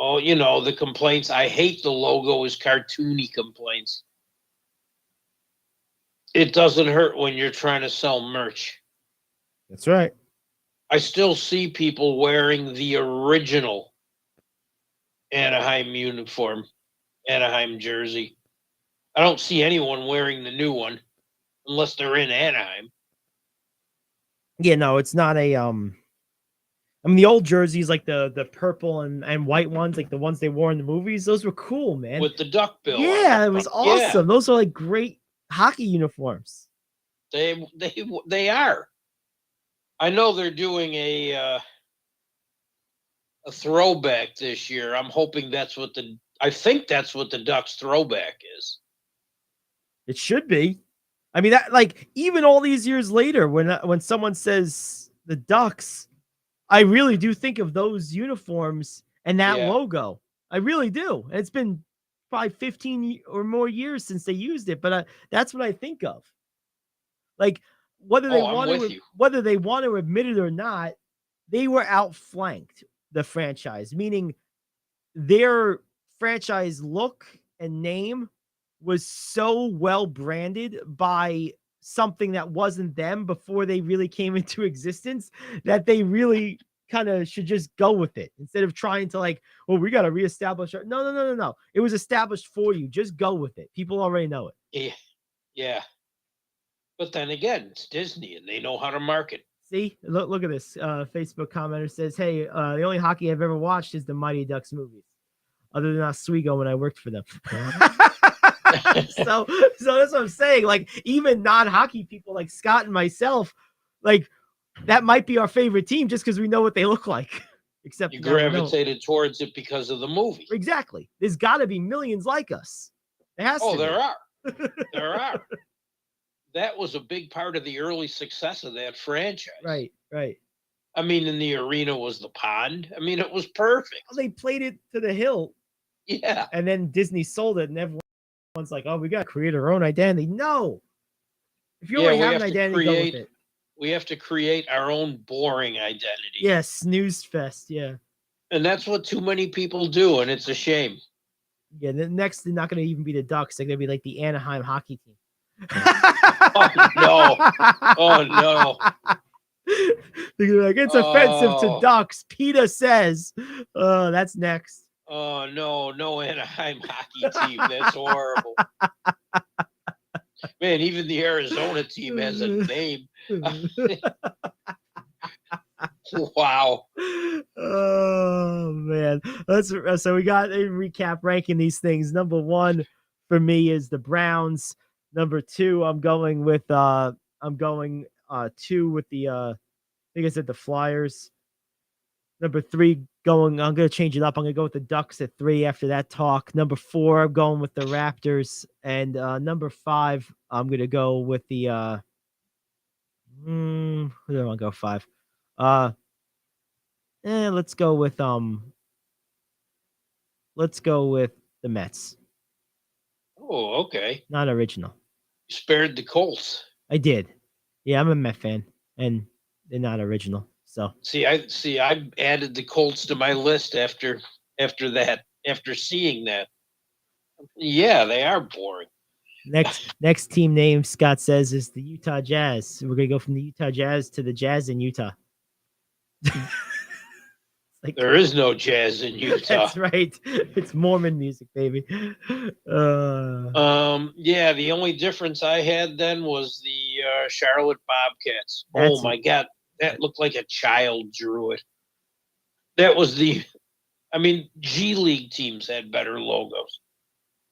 Oh, the complaints. I hate the logo is cartoony complaints. It doesn't hurt when you're trying to sell merch. That's right. I still see people wearing the original Anaheim uniform, Anaheim jersey. I don't see anyone wearing the new one unless they're in Anaheim. Yeah, no, it's not a I mean the old jerseys like the purple and white ones, like the ones they wore in the movies, those were cool, man. With the duck bill. Yeah, it was awesome. Yeah. Those are like great hockey uniforms. They are. I know they're doing a throwback this year. I'm hoping I think that's what the Ducks throwback is. It should be. I mean, that even all these years later, when someone says the Ducks, I really do think of those uniforms and that logo. I really do. And it's been probably 15 or more years since they used it, but that's what I think of. Like whether they want to admit it or not, they were outflanked, the franchise, meaning their franchise look and name was so well branded by something that wasn't them before they really came into existence that they really kind of should just go with it instead of trying to we got to reestablish our... No. It was established for you. Just go with it. People already know it. Yeah. But then again, it's Disney and they know how to market. See, look at this. Facebook commenter says, "Hey, the only hockey I've ever watched is the Mighty Ducks movies, other than Oswego when I worked for them." so that's what I'm saying. Even non-hockey people like Scott and myself, that might be our favorite team just because we know what they look like. Except you gravitated towards it because of the movie. Exactly. There's got to be millions like us. There has to be. There are. There are. That was a big part of the early success of that franchise. Right. I mean, in the arena was the pond. I mean, it was perfect. Well, they played it to the hill. Yeah. And then Disney sold it, and everyone's like, "Oh, we got to create our own identity." No. If you already have an identity, go with it. We have to create our own boring identity. Yeah, snooze fest. Yeah. And that's what too many people do, and it's a shame. Yeah, the next they're not going to even be the Ducks. They're going to be like the Anaheim hockey team. Oh no. They're like, it's offensive to Ducks. PETA says. That's next. Oh no Anaheim hockey team. That's horrible. Man, even the Arizona team has a name. Wow. Oh man. So we got a recap ranking these things. Number 1 for me is the Browns. Number 2, I'm going 2 with the I think I said the Flyers. Number 3 I'm gonna change it up. I'm gonna go with the Ducks at 3 after that talk. Number 4, I'm going with the Raptors. And number 5, I'm gonna go with the who do I want to go 5? Uh, let's go with the Mets. Oh, okay. Not original. You spared the Colts. I did. Yeah, I'm a Met fan, and they're not original. So I added the Colts to my list after seeing that. Yeah, they are boring. next team name Scott says is the Utah Jazz. We're gonna go from the Utah Jazz to the Jazz in Utah. Like, there is no jazz in Utah. That's right. It's Mormon music, baby. Yeah, the only difference I had then was the Charlotte Bobcats. Oh my God, that looked like a child drew it. That was G League teams had better logos.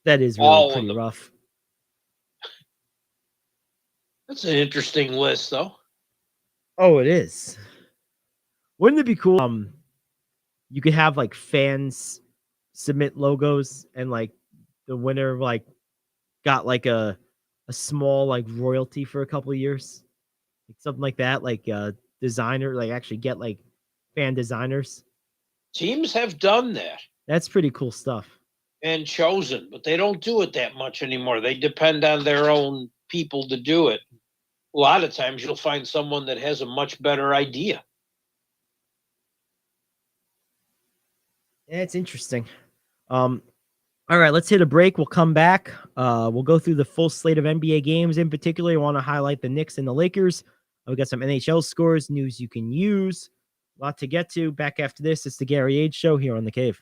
That is really pretty rough. That's an interesting list, though. Oh, it is. Wouldn't it be cool? You could have like fans submit logos, and like the winner like got like a small like royalty for a couple of years, like something like that. Like designer, like actually get like fan designers. Teams have done that. That's pretty cool stuff. And chosen, but they don't do it that much anymore. They depend on their own people to do it. A lot of times you'll find someone that has a much better idea. Yeah, it's interesting. All right, let's hit a break. We'll come back. We'll go through the full slate of NBA games. In particular, I want to highlight the Knicks and the Lakers. We got some NHL scores, news you can use. A lot to get to. Back after this, it's the Gary Ayd Show here on The Cave.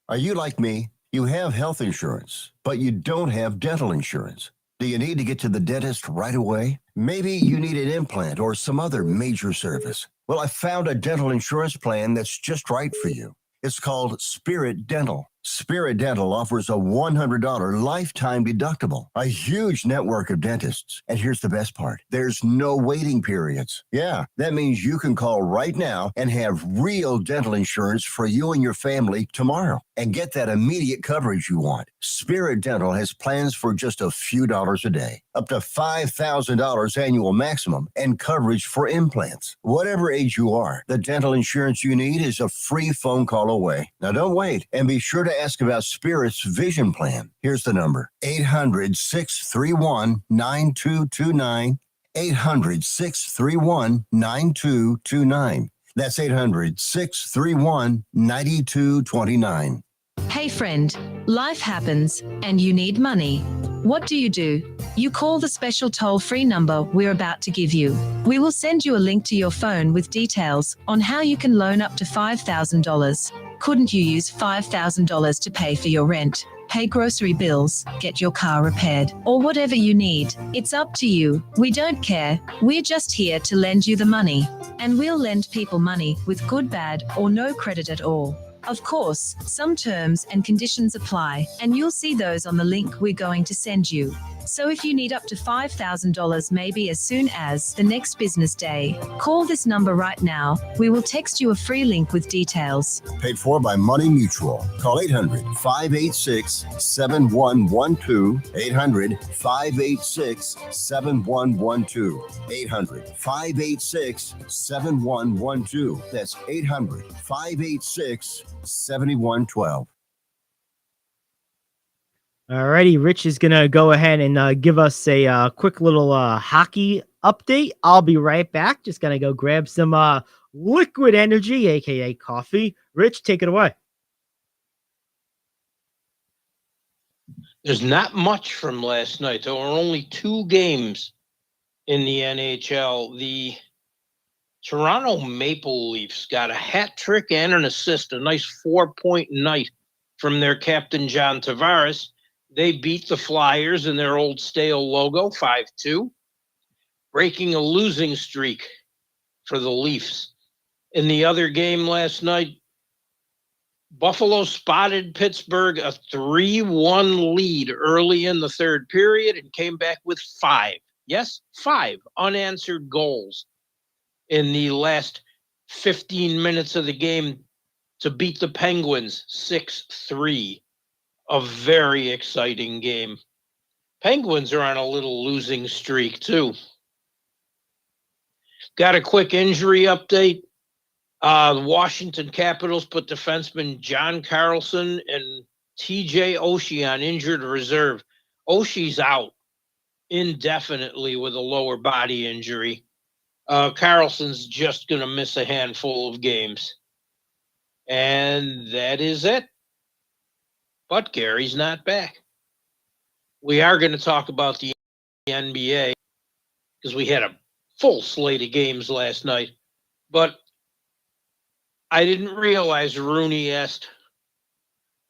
Are you like me? You have health insurance, but you don't have dental insurance. Do you need to get to the dentist right away? Maybe you need an implant or some other major service. Well, I found a dental insurance plan that's just right for you. It's called Spirit Dental. Spirit Dental offers a $100 lifetime deductible, a huge network of dentists. And here's the best part. There's no waiting periods. Yeah, that means you can call right now and have real dental insurance for you and your family tomorrow and get that immediate coverage you want. Spirit Dental has plans for just a few dollars a day, up to $5,000 annual maximum, and coverage for implants. Whatever age you are, the dental insurance you need is a free phone call away. Now don't wait, and be sure to ask about Spirit's vision plan. Here's the number: 800-631-9229. 800-631-9229. That's 800-631-9229. Hey friend, life happens and you need money. What do? You call the special toll-free number we're about to give you. We will send you a link to your phone with details on how you can loan up to $5,000. Couldn't you use $5,000 to pay for your rent, pay grocery bills, get your car repaired, or whatever you need? It's up to you. We don't care. We're just here to lend you the money. And we'll lend people money with good, bad, or no credit at all. Of course, some terms and conditions apply, and you'll see those on the link we're going to send you. So if you need up to $5,000 maybe as soon as the next business day, call this number right now. We will text you a free link with details. Paid for by Money Mutual. Call 800-586-7112. 800-586-7112. 800-586-7112. That's 800-586-7112. Alrighty, Rich is gonna go ahead and give us a quick little hockey update. I'll be right back. Just gonna go grab some liquid energy, aka coffee. Rich, take it away. There's not much from last night. There were only 2 games in the NHL. The Toronto Maple Leafs got a hat trick and an assist, a nice 4-point night from their captain, John Tavares. They beat the Flyers in their old stale logo, 5-2, breaking a losing streak for the Leafs. In the other game last night, Buffalo spotted Pittsburgh a 3-1 lead early in the third period and came back with 5 unanswered goals in the last 15 minutes of the game to beat the Penguins 6-3. A very exciting game. Penguins are on a little losing streak too. Got a quick injury update. The Washington Capitals put defenseman John Carlson and TJ Oshie on injured reserve. Oshie's out indefinitely with a lower body injury. Carlson's just going to miss a handful of games. And that is it. But Gary's not back. We are going to talk about the NBA because we had a full slate of games last night. But I didn't realize Rooney asked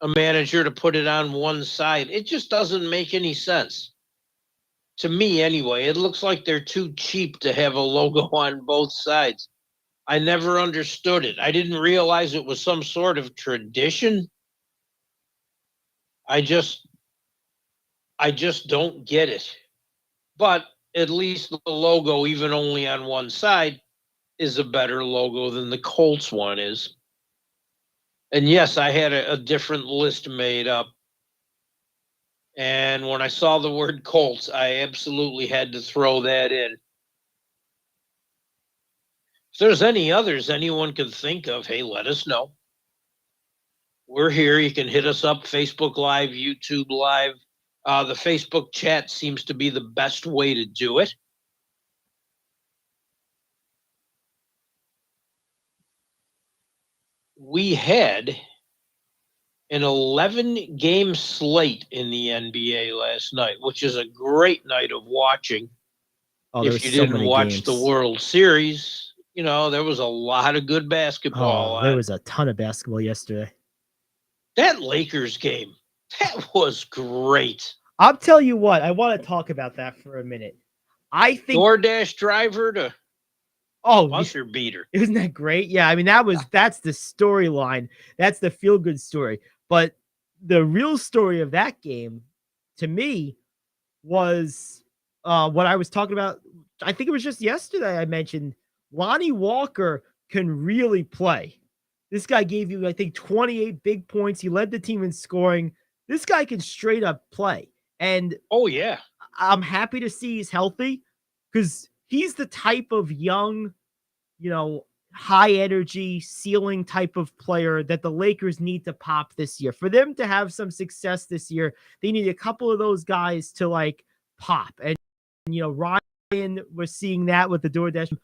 a manager to put it on one side. It just doesn't make any sense. To me, anyway, it looks like they're too cheap to have a logo on both sides. I never understood it. I didn't realize it was some sort of tradition. I just don't get it. But at least the logo, even only on one side, is a better logo than the Colts one is. And yes, I had a different list made up. And when I saw the word Colts, I absolutely had to throw that in. If there's any others anyone could think of, hey, let us know. We're here. You can hit us up, Facebook Live, YouTube Live. The Facebook chat seems to be the best way to do it. We had an 11-game slate in the NBA last night, which is a great night of watching. If you didn't watch the World Series, you know, there was a lot of good basketball. There was a ton of basketball yesterday. That Lakers game, that was great. I'll tell you what, I want to talk about that for a minute. I think DoorDash driver to buzzer beater. Isn't that great? Yeah, I mean, that's the storyline. That's the feel-good story. But the real story of that game, to me, was what I was talking about. I think it was just yesterday I mentioned Lonnie Walker can really play. This guy gave you, I think, 28 big points. He led the team in scoring. This guy can straight up play. And oh, yeah, I'm happy to see he's healthy because he's the type of young, you know, high energy ceiling type of player that the Lakers need to pop this year. For them to have some success this year, they need a couple of those guys to like pop. And, you know, Ryan was seeing that with the DoorDash.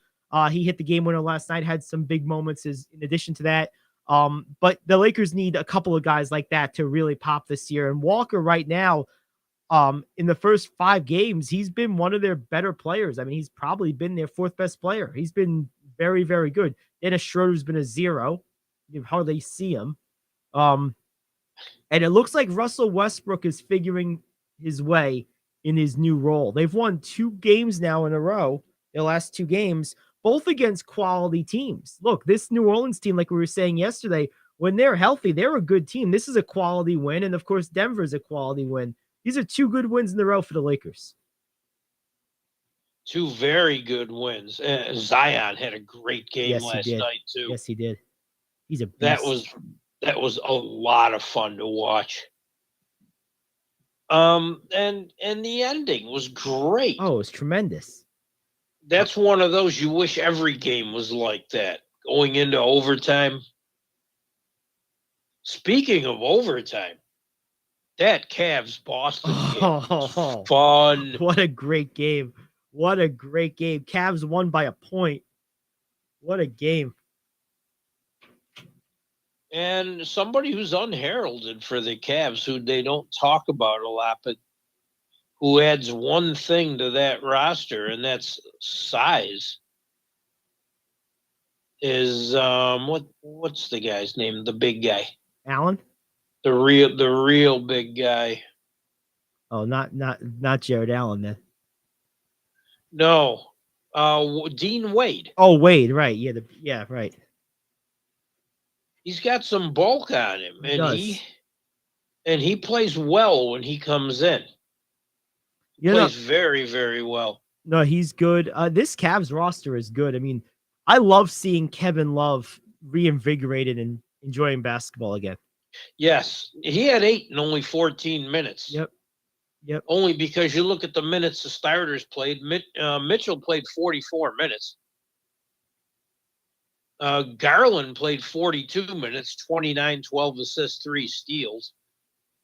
He hit the game winner last night, had some big moments in addition to that. But the Lakers need a couple of guys like that to really pop this year. And Walker right now, in the first 5 games, he's been one of their better players. I mean, he's probably been their 4th best player. He's been very, very good. Dennis Schroeder's been a 0. You hardly see him. And it looks like Russell Westbrook is figuring his way in his new role. They've won 2 games now in a row, their last 2 games, both against quality teams. Look, this New Orleans team, like we were saying yesterday, when they're healthy, they're a good team. This is a quality win. And of course, Denver's a quality win. These are 2 good wins in a row for the Lakers. 2 very good wins. Zion had a great game last night too. Yes, he did. He's a beast. That was a lot of fun to watch. And the ending was great. Oh, it was tremendous. That's one of those you wish every game was like that, going into overtime. Speaking of overtime, that Cavs-Boston game was fun. What a great game. What a great game. Cavs won by a point. What a game. And somebody who's unheralded for the Cavs, who they don't talk about a lot, but who adds one thing to that roster, and that's size, is what's the guy's name? The big guy. Allen? The real big guy. Oh, not Jared Allen then. No. Dean Wade. Oh, Wade, right. Yeah, right. He's got some bulk on him, and he plays well when he comes in. He plays very, very well. No, he's good. This Cavs roster is good. I mean, I love seeing Kevin Love reinvigorated and enjoying basketball again. Yes, he had 8 in only 14 minutes. Yep. Only because you look at the minutes the starters played. Mitchell played 44 minutes. Garland played 42 minutes, 29, 12 assists, 3 steals.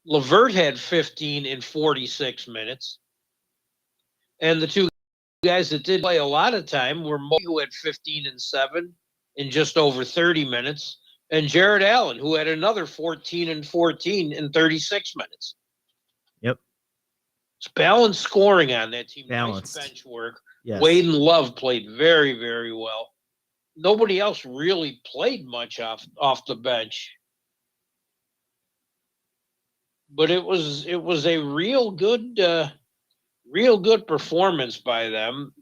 LeVert had 15 in 46 minutes. And the two guys that did play a lot of time were Mo, who had 15 and 7 in just over 30 minutes, and Jared Allen, who had another 14 and 14 in 36 minutes. Yep. It's balanced scoring on that team. Balanced. Nice bench work. Yes. Wade and Love played very, very well. Nobody else really played much off the bench. But it was a real good performance by them.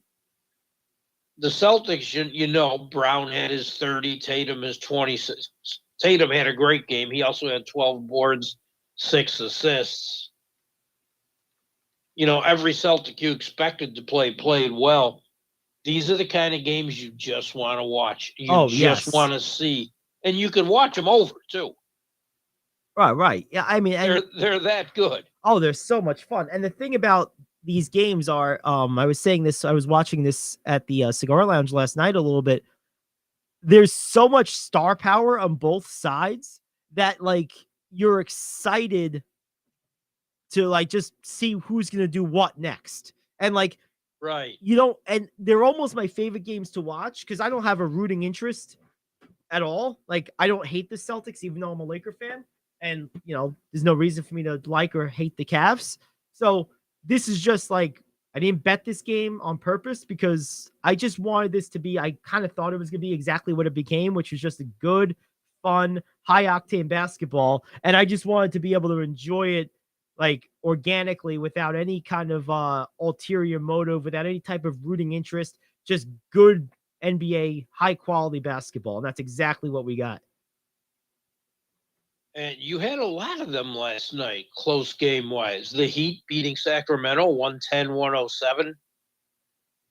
The Celtics, Brown had his 30, Tatum his 26. Tatum had a great game. He also had 12 boards, 6 assists. Every Celtic you expected to play played well. These are the kind of games you just want to watch. You just want to see. And you can watch them over, too. Right. Yeah, I mean, they're that good. Oh, they're so much fun. And the thing about these games are, I was watching this at the Cigar Lounge last night a little bit. There's so much star power on both sides that, like, you're excited to, like, just see who's going to do what next. And, like, right. And they're almost my favorite games to watch because I don't have a rooting interest at all. Like, I don't hate the Celtics, even though I'm a Laker fan. And, there's no reason for me to like or hate the Cavs. So this is just like, I didn't bet this game on purpose because I just wanted this to be, I kind of thought it was going to be exactly what it became, which was just a good, fun, high octane basketball. And I just wanted to be able to enjoy it like organically without any kind of ulterior motive, without any type of rooting interest, just good NBA high quality basketball. And that's exactly what we got. And you had a lot of them last night, close game-wise. The Heat beating Sacramento, 110-107.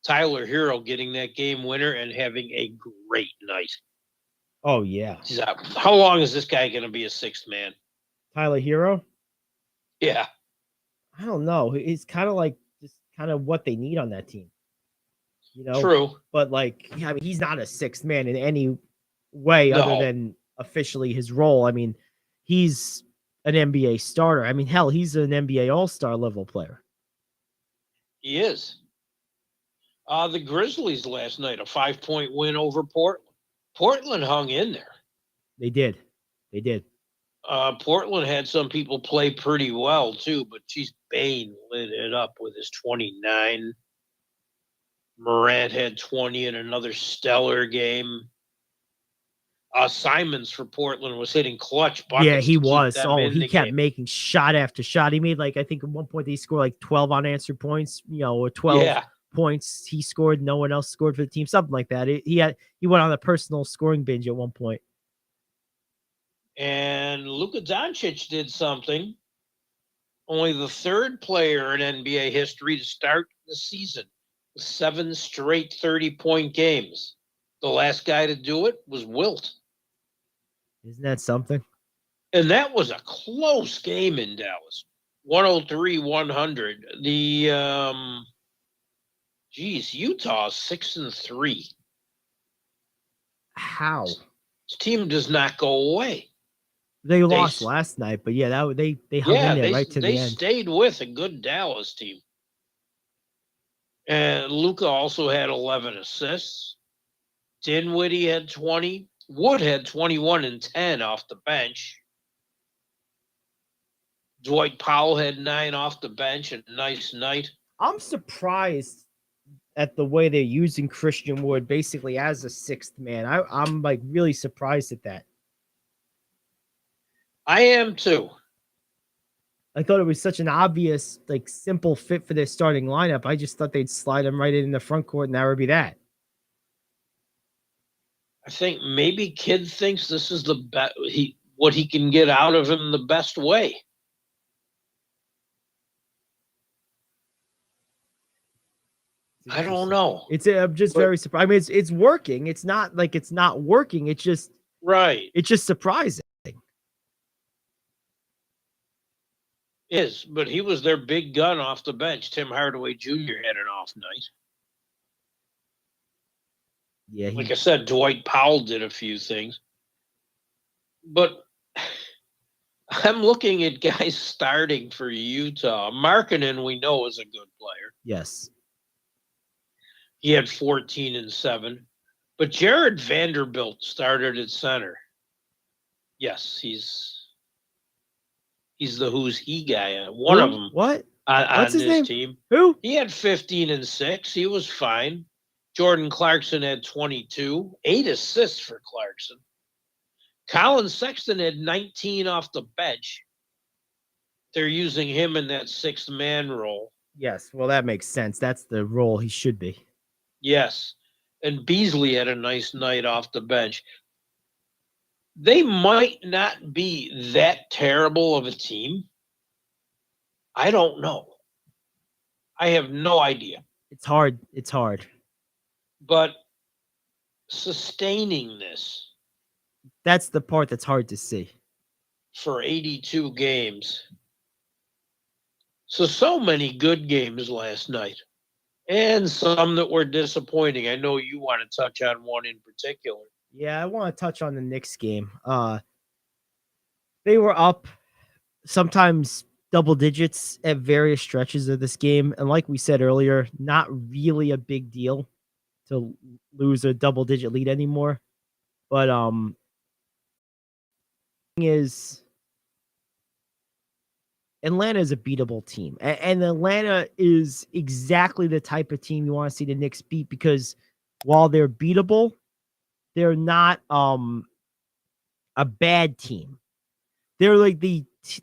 Tyler Hero getting that game winner and having a great night. Oh, yeah. How long is this guy going to be a sixth man? Tyler Hero? Yeah. I don't know. He's kind of like just kind of what they need on that team. True. But, like, I mean, he's not a sixth man in any way other than officially his role. I mean, he's an NBA starter. I mean, hell, he's an NBA All-Star level player. He is. The Grizzlies last night, a 5-point win over Portland. Portland hung in there. They did. Portland had some people play pretty well, too, but Bane lit it up with his 29. Morant had 20 in another stellar game. Simons for Portland was hitting clutch buckets. Yeah, he was. He kept game. Making shot after shot. He made, like, I think at one point he scored like 12 unanswered points, or 12 points he scored. No one else scored for the team, something like that. He went on a personal scoring binge at one point. And Luka Doncic did something. Only the third player in NBA history to start the season with 7 straight 30-point games. The last guy to do it was Wilt. Isn't that something? And that was a close game in Dallas. 103-100. Utah 6-3. How? This team does not go away. They lost last night, but yeah, they hung in there right to the end. They stayed with a good Dallas team. And Luka also had 11 assists. Dinwiddie had 20. Wood had 21 and 10 off the bench. Dwight Powell had 9 off the bench. A nice night. I'm surprised at the way they're using Christian Wood basically as a sixth man. I'm like really surprised at that. I am too. I thought it was such an obvious, like, simple fit for their starting lineup. I just thought they'd slide him right in the front court and that would be that. I think maybe Kidd thinks this is the best what he can get out of him the best way. I don't know. I'm just very surprised. I mean, it's working. It's not like it's not working. It's just right. It's just surprising. But he was their big gun off the bench. Tim Hardaway Jr. had an off night. Yeah, Like I said, Dwight Powell did a few things. But I'm looking at guys starting for Utah. Markkanen, we know, is a good player. yes. He had 14 and 7. But Jared Vanderbilt started at center. Yes, he's the who's he guy. One of them. What? On What's his this name? team. Who? He had 15 and 6. He was fine. Jordan Clarkson had 22. 8 assists for Clarkson. Colin Sexton had 19 off the bench. They're using him in that sixth man role. Yes. Well, that makes sense. That's the role he should be. Yes. And Beasley had a nice night off the bench. They might not be that terrible of a team. I don't know. I have no idea. It's hard. It's hard. But sustaining this That's the part that's hard to see. for 82 games. So many good games last night. And some that were disappointing. I know you want to touch on one in particular. Yeah, I want to touch on the Knicks game. They were up sometimes double digits at various stretches of this game. And like we said earlier, not really a big deal to lose a double digit lead anymore. But thing is Atlanta is a beatable team. And Atlanta is exactly the type of team you want to see the Knicks beat, because while they're beatable, they're not a bad team. They're like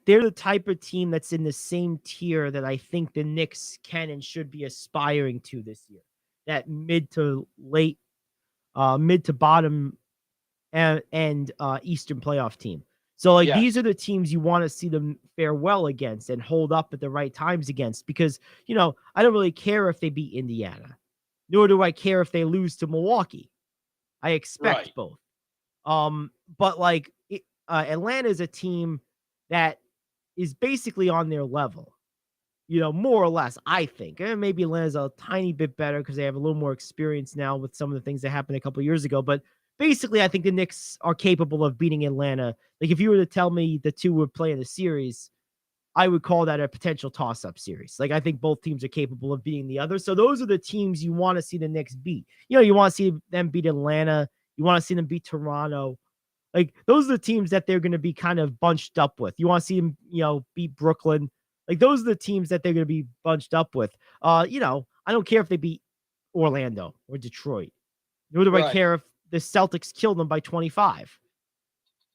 they're the type of team that's in the same tier that I think the Knicks can and should be aspiring to this year. That mid to bottom and Eastern playoff team. So like these are the teams you want to see them fare well against and hold up at the right times against, because, you know, I don't really care if they beat Indiana, nor do I care if they lose to Milwaukee. I expect both. But like Atlanta is a team that is basically on their level, you know, more or less, I think. And maybe Atlanta's a tiny bit better because they have a little more experience now with some of the things that happened a couple of years ago. But basically, I think the Knicks are capable of beating Atlanta. Like, if you were to tell me the two would play in a series, I would call that a potential toss-up series. Like, I think both teams are capable of beating the other. So those are the teams you want to see the Knicks beat. You know, you want to see them beat Atlanta. You want to see them beat Toronto. Like, those are the teams that they're going to be kind of bunched up with. You want to see them, you know, beat Brooklyn. Like, those are the teams that they're going to be bunched up with. You know, I don't care if they beat Orlando or Detroit. Nor do I care if the Celtics kill them by 25.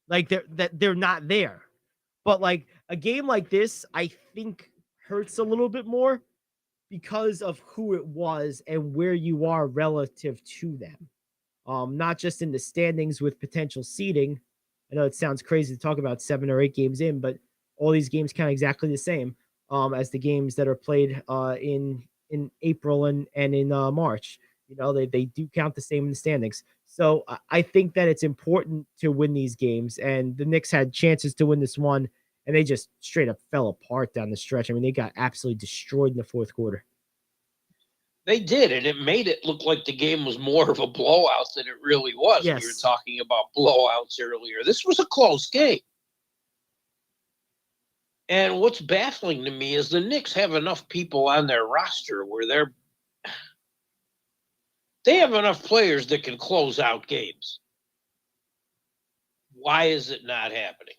Like, they're not there. But like a game like this, I think hurts a little bit more because of who it was and where you are relative to them. Not just in the standings with potential seeding. I know it sounds crazy to talk about 7 or 8 games in, but all these games count exactly the same as the games that are played in April and in March. You know, they do count the same in the standings. So I think that it's important to win these games, and the Knicks had chances to win this one, and they just straight up fell apart down the stretch. I mean, they got absolutely destroyed in the fourth quarter. They did, and it made it look like the game was more of a blowout than it really was. Yes. We were talking about blowouts earlier. This was a close game. And what's baffling to me is the Knicks have enough people on their roster where they have enough players that can close out games. Why is it not happening?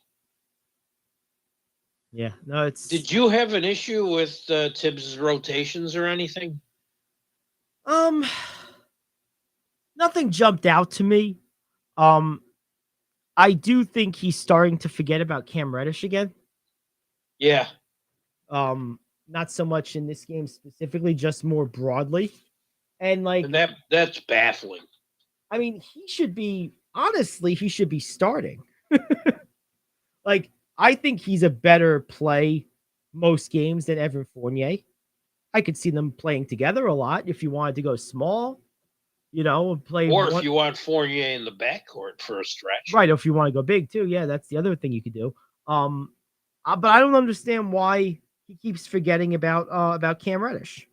Yeah, no, it's. Did you have an issue with Tibbs' rotations or anything? Nothing jumped out to me. I do think he's starting to forget about Cam Reddish again. Yeah. Not so much in this game specifically, just more broadly. And that's baffling. I mean, he should be starting. Like, I think he's a better play most games than Evan Fournier. I could see them playing together a lot if you wanted to go small, you know, play. Or if you want Fournier in the backcourt for a stretch. Right, if you want to go big too. Yeah, that's the other thing you could do. But I don't understand why he keeps forgetting about Cam Reddish.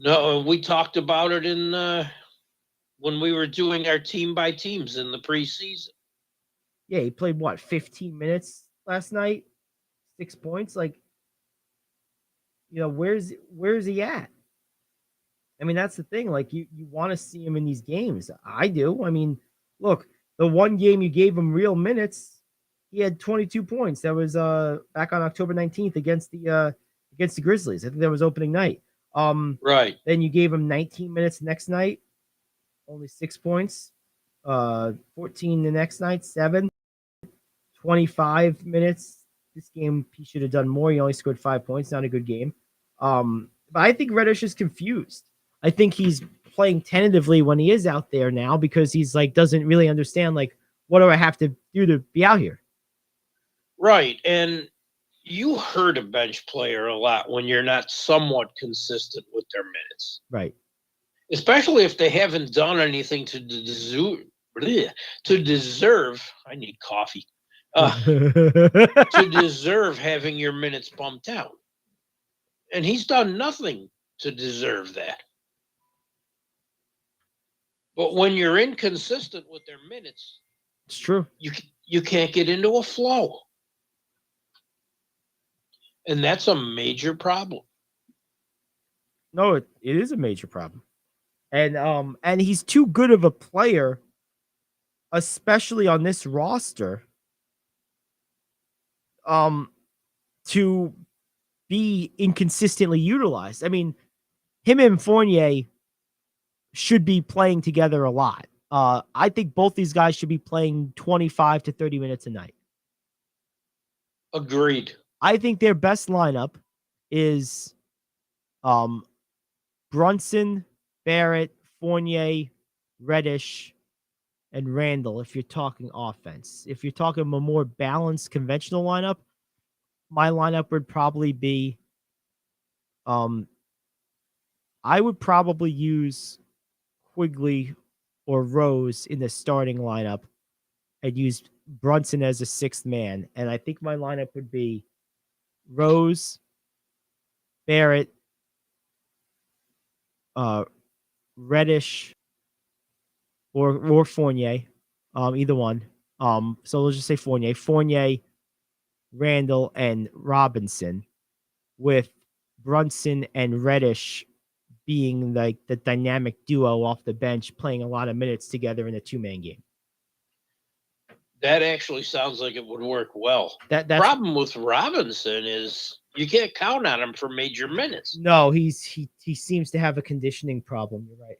No, we talked about it in when we were doing our team by teams in the preseason. Yeah, he played what, 15 minutes last night, 6 points. Like, where's he at? I mean, that's the thing. Like, you want to see him in these games. I do. I mean, look, the one game you gave him real minutes, he had 22 points. That was back on October 19th against the Grizzlies. I think that was opening night. Right. Then you gave him 19 minutes next night, only 6 points. 14 the next night, 7. 25 minutes. This game he should have done more. He only scored 5 points. Not a good game. But I think Reddish is confused. I think he's playing tentatively when he is out there now because he's like doesn't really understand like what do I have to do to be out here. Right. And you hurt a bench player a lot when you're not somewhat consistent with their minutes. Right. Especially if they haven't done anything to deserve. I need coffee. To deserve having your minutes bumped out. And he's done nothing to deserve that. But when you're inconsistent with their minutes, it's true. You can't get into a flow. And that's a major problem. No, it is a major problem. And he's too good of a player, especially on this roster, to be inconsistently utilized. I mean, him and Fournier should be playing together a lot. I think both these guys should be playing 25 to 30 minutes a night. Agreed. I think their best lineup is Brunson, Barrett, Fournier, Reddish, and Randall if you're talking offense. If you're talking a more balanced, conventional lineup, my lineup would probably be I would probably use Quigley or Rose in the starting lineup and use Brunson as a sixth man. And I think my lineup would be Rose, Barrett, Reddish, or Fournier, either one. So let's just say Fournier, Randall, and Robinson, with Brunson and Reddish being like the dynamic duo off the bench, playing a lot of minutes together in a two-man game. That actually sounds like it would work well. That's problem with Robinson is you can't count on him for major minutes. No, he seems to have a conditioning problem. You're right.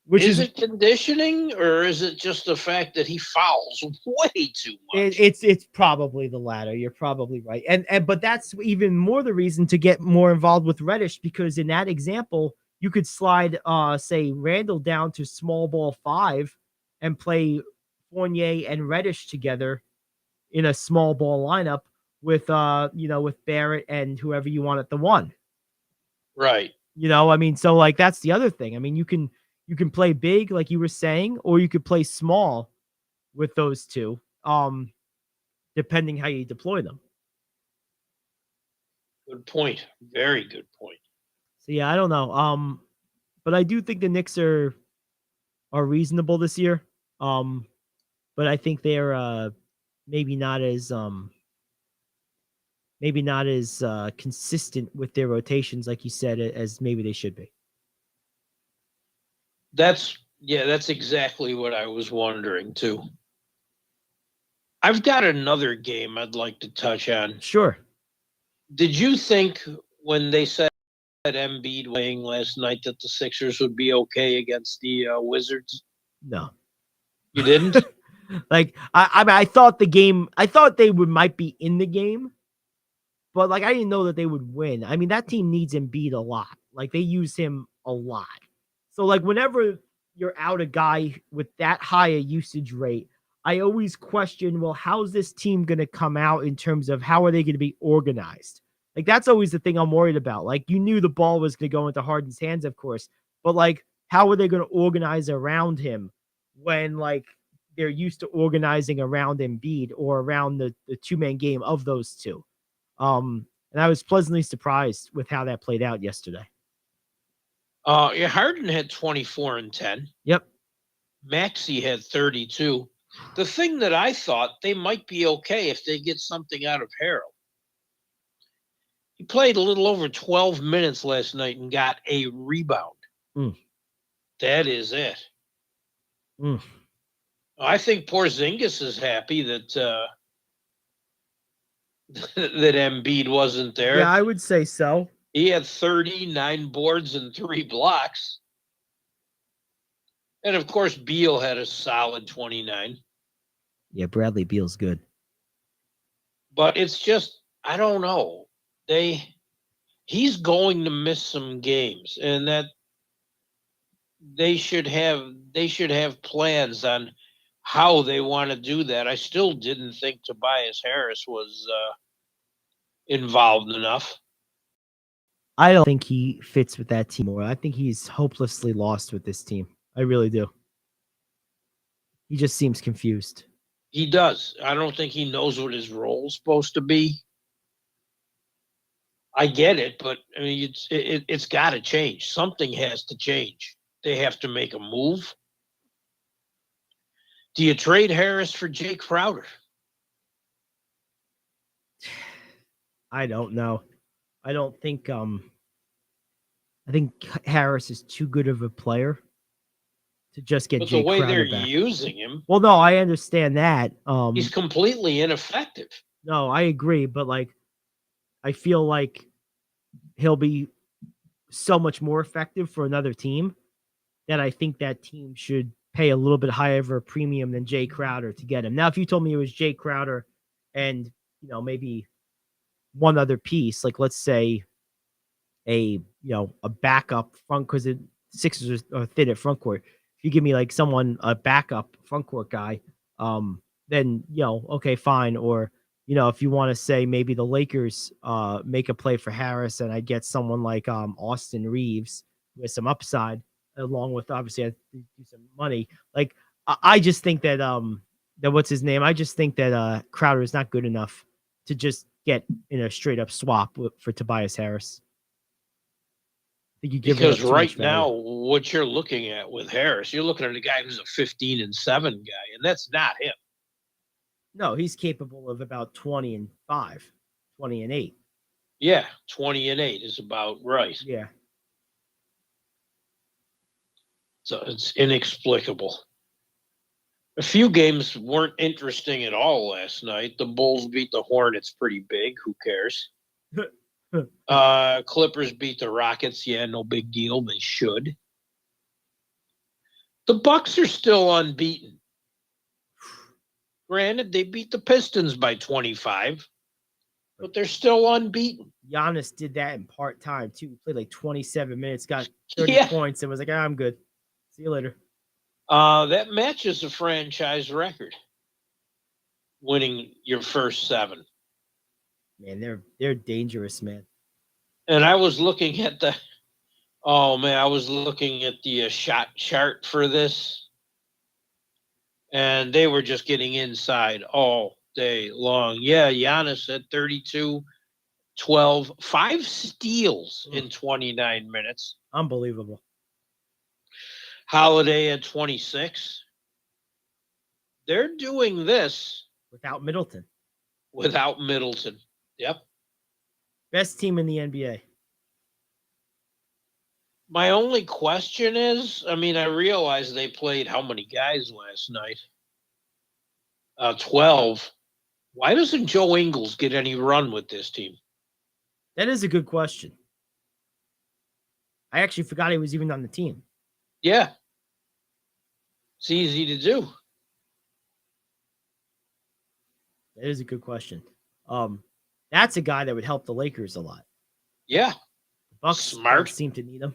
Which is it conditioning, or is it just the fact that he fouls way too much? It's probably the latter. You're probably right. And but that's even more the reason to get more involved with Reddish, because in that example, you could slide say Randall down to small ball 5 and play Fournier and Reddish together in a small ball lineup with with Barrett and whoever you want at the 1. Right. I mean, so like that's the other thing. I mean, you can play big, like you were saying, or you could play small with those two, depending how you deploy them. Good point. Very good point. So yeah, I don't know. But I do think the Knicks are reasonable this year. But I think they're maybe not as consistent with their rotations, like you said, as maybe they should be. That's exactly what I was wondering too. I've got another game I'd like to touch on. Sure. Did you think when they said Embiid playing last night that the Sixers would be okay against the Wizards? No. You didn't? Like I thought they might be in the game, but like I didn't know that they would win. I mean, that team needs Embiid a lot. Like they use him a lot. So, like, whenever you're out a guy with that high a usage rate, I always question, well, how's this team going to come out in terms of how are they going to be organized? Like, that's always the thing I'm worried about. Like, you knew the ball was going to go into Harden's hands, of course, but, like, how are they going to organize around him when, like, they're used to organizing around Embiid or around the two-man game of those two? And I was pleasantly surprised with how that played out yesterday. Yeah, Harden had 24 and 10. Yep. Maxey had 32. The thing that I thought they might be okay if they get something out of Harold. He played a little over 12 minutes last night and got a rebound. Mm. That is it. Mm. I think Porzingis is happy that that Embiid wasn't there. Yeah, I would say so. He had 39 boards and 3 blocks. And of course, Beal had a solid 29. Yeah, Bradley Beal's good. But it's just, I don't know. He's going to miss some games, and that they should have plans on how they want to do that. I still didn't think Tobias Harris was involved enough. I don't think he fits with that team more. I think he's hopelessly lost with this team. I really do. He just seems confused. He does. I don't think he knows what his role's supposed to be. I get it, but I mean, it's got to change. Something has to change. They have to make a move. Do you trade Harris for Jay Crowder? I don't know. I don't think I think Harris is too good of a player to just get But Jay the way Crowder they're back. using him, Well, no, I understand that. he's completely ineffective. No, I agree, but like I feel like he'll be so much more effective for another team that I think that team should pay a little bit higher of a premium than Jay Crowder to get him. Now, if you told me it was Jay Crowder and, you know, maybe one other piece, like let's say a backup front, because the Sixers are thin at front court. If you give me like a backup front court guy, then, okay, fine. Or, if you want to say maybe the Lakers make a play for Harris and I get someone like Austin Reeves with some upside, along with obviously I do some money. Like I just think that that what's his name? I just think that Crowder is not good enough to just get in a straight up swap for Tobias Harris. I think you give Because right now, what you're looking at with Harris, you're looking at a guy who's a 15-7 guy, and that's not him. No, he's capable of about 20-5, 20-8. Yeah, 20-8 is about right. Yeah. So it's inexplicable. A few games weren't interesting at all last night. The Bulls beat the Hornets pretty big. Who cares? Clippers beat the Rockets. Yeah, no big deal. They should. The Bucks are still unbeaten. Granted, they beat the Pistons by 25, but they're still unbeaten. Giannis did that in part-time, too. He played like 27 minutes, got 30 points, and was like, I'm good. See you later. That matches a franchise record, winning your first 7. Man, they're dangerous, man. And I was looking at the shot chart for this. And they were just getting inside all day long. Yeah, Giannis at 32, 12, 5 steals in 29 minutes. Unbelievable. Holiday at 26. They're doing this without Middleton. Yep. Best team in the NBA. My only question is, I realize they played how many guys last night? 12. Why doesn't Joe Ingles get any run with this team? That is a good question. I actually forgot he was even on the team. Yeah. It's easy to do. That is a good question. That's a guy that would help the Lakers a lot. Yeah. The Bucks smart. Seem to need him.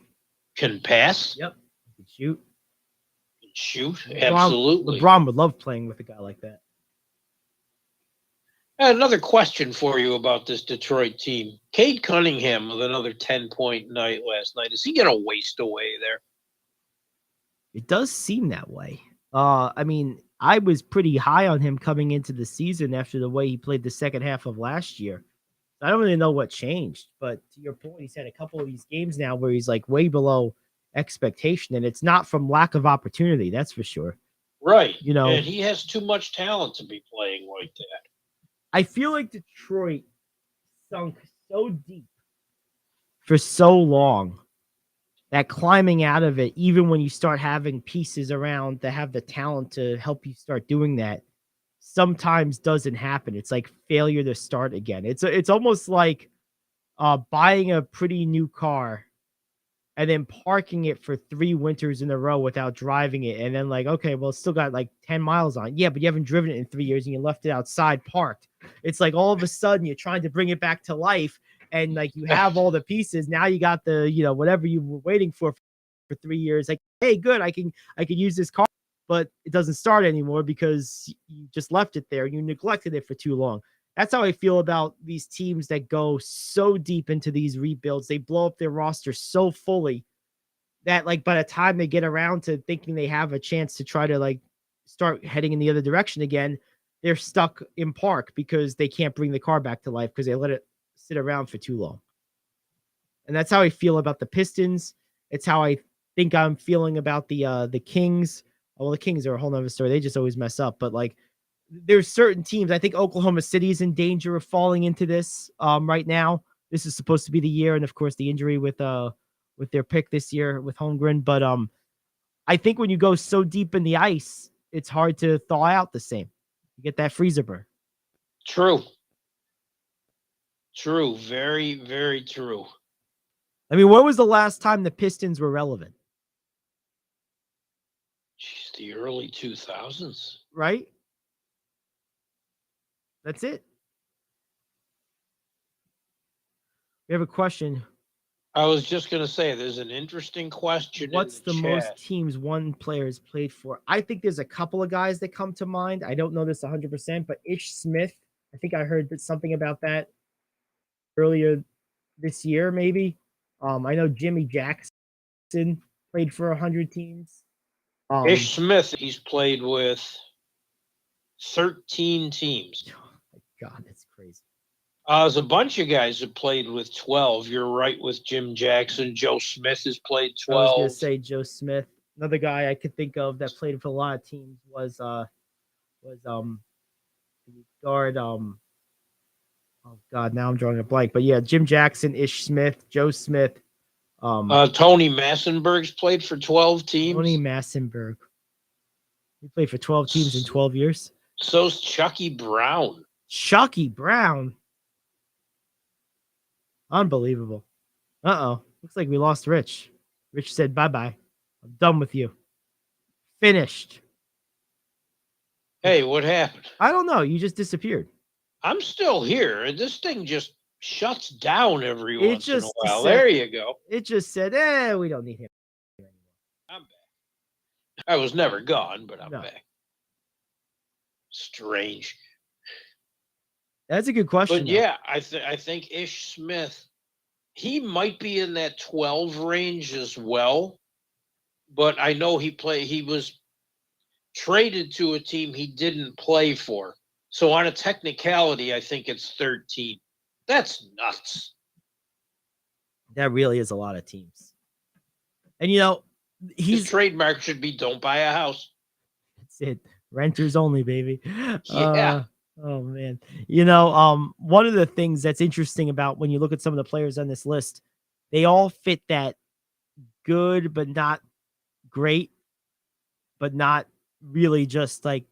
Can pass. Yep. Can shoot. Absolutely. LeBron would love playing with a guy like that. Another question for you about this Detroit team. Cade Cunningham with another 10-point night last night. Is he going to waste away there? It does seem that way. I was pretty high on him coming into the season after the way he played the second half of last year. I don't really know what changed, but to your point, he's had a couple of these games now where he's like way below expectation, and it's not from lack of opportunity. That's for sure. Right. You know, and he has too much talent to be playing like that. I feel like Detroit sunk so deep for so long that climbing out of it, even when you start having pieces around that have the talent to help you start doing that, sometimes doesn't happen. It's like failure to start again. It's almost like buying a pretty new car and then parking it for 3 winters in a row without driving it. And then like, okay, well, it's still got like 10 miles on. Yeah, but you haven't driven it in 3 years and you left it outside parked. It's like all of a sudden you're trying to bring it back to life and like you have all the pieces. Now you got the, whatever you were waiting for 3 years. Like, hey, good, I can use this car, but it doesn't start anymore because you just left it there. You neglected it for too long. That's how I feel about these teams that go so deep into these rebuilds. They blow up their roster so fully that like by the time they get around to thinking they have a chance to try to like start heading in the other direction again, they're stuck in park because they can't bring the car back to life because they let it sit around for too long. And that's how I feel about the Pistons. It's how I think I'm feeling about the Kings. Well, the Kings are a whole nother story. They just always mess up. But like there's certain teams. I think Oklahoma City is in danger of falling into this right now. This is supposed to be the year, and of course the injury with their pick this year with Holmgren. But I think when you go so deep in the ice, it's hard to thaw out the same. You get that freezer burn. True. Very, very true. I mean, when was the last time the Pistons were relevant? Jeez, the early 2000s. Right? That's it. We have a question. I was just going to say, there's an interesting question. What's the chat. most teams one player has played for? I think there's a couple of guys that come to mind. I don't know this 100%, but Ish Smith, I think I heard something about that earlier this year, maybe. I know Jimmy Jackson played for 100 teams. Ish Smith, he's played with 13 teams. Oh my God, that's crazy. There's a bunch of guys that played with 12. You're right with Jim Jackson. Joe Smith has played 12. I was going to say Joe Smith. Another guy I could think of that played for a lot of teams was guard. Oh God, now I'm drawing a blank. But yeah, Jim Jackson, Ish Smith, Joe Smith. Tony Massenberg's played for 12 teams. Tony Massenberg. He played for 12 teams in 12 years. So's Chucky Brown. Chucky Brown. Unbelievable. Uh-oh. Looks like we lost Rich. Rich said, bye-bye. I'm done with you. Finished. Hey, what happened? I don't know. You just disappeared. I'm still here. This thing just shuts down every once in a while. Said, there you go. It just said, we don't need him anymore. I'm back. I was never gone, but I'm back. Strange. That's a good question. But yeah, I think Ish Smith, he might be in that 12 range as well. But I know he was traded to a team he didn't play for. So on a technicality, I think it's 13. That's nuts. That really is a lot of teams. And his trademark should be don't buy a house. That's it. Renters only, baby. Yeah. Oh man. One of the things that's interesting about when you look at some of the players on this list, they all fit that good but not great, but not really just like